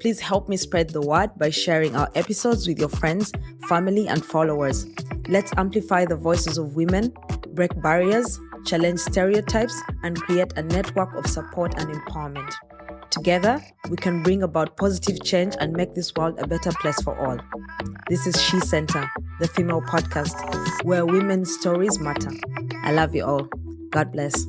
Please help me spread the word by sharing our episodes with your friends, family, and followers. Let's amplify the voices of women, break barriers, challenge stereotypes, and create a network of support and empowerment. Together, we can bring about positive change and make this world a better place for all. This is SheCentre, the female podcast, where women's stories matter. I love you all. God bless.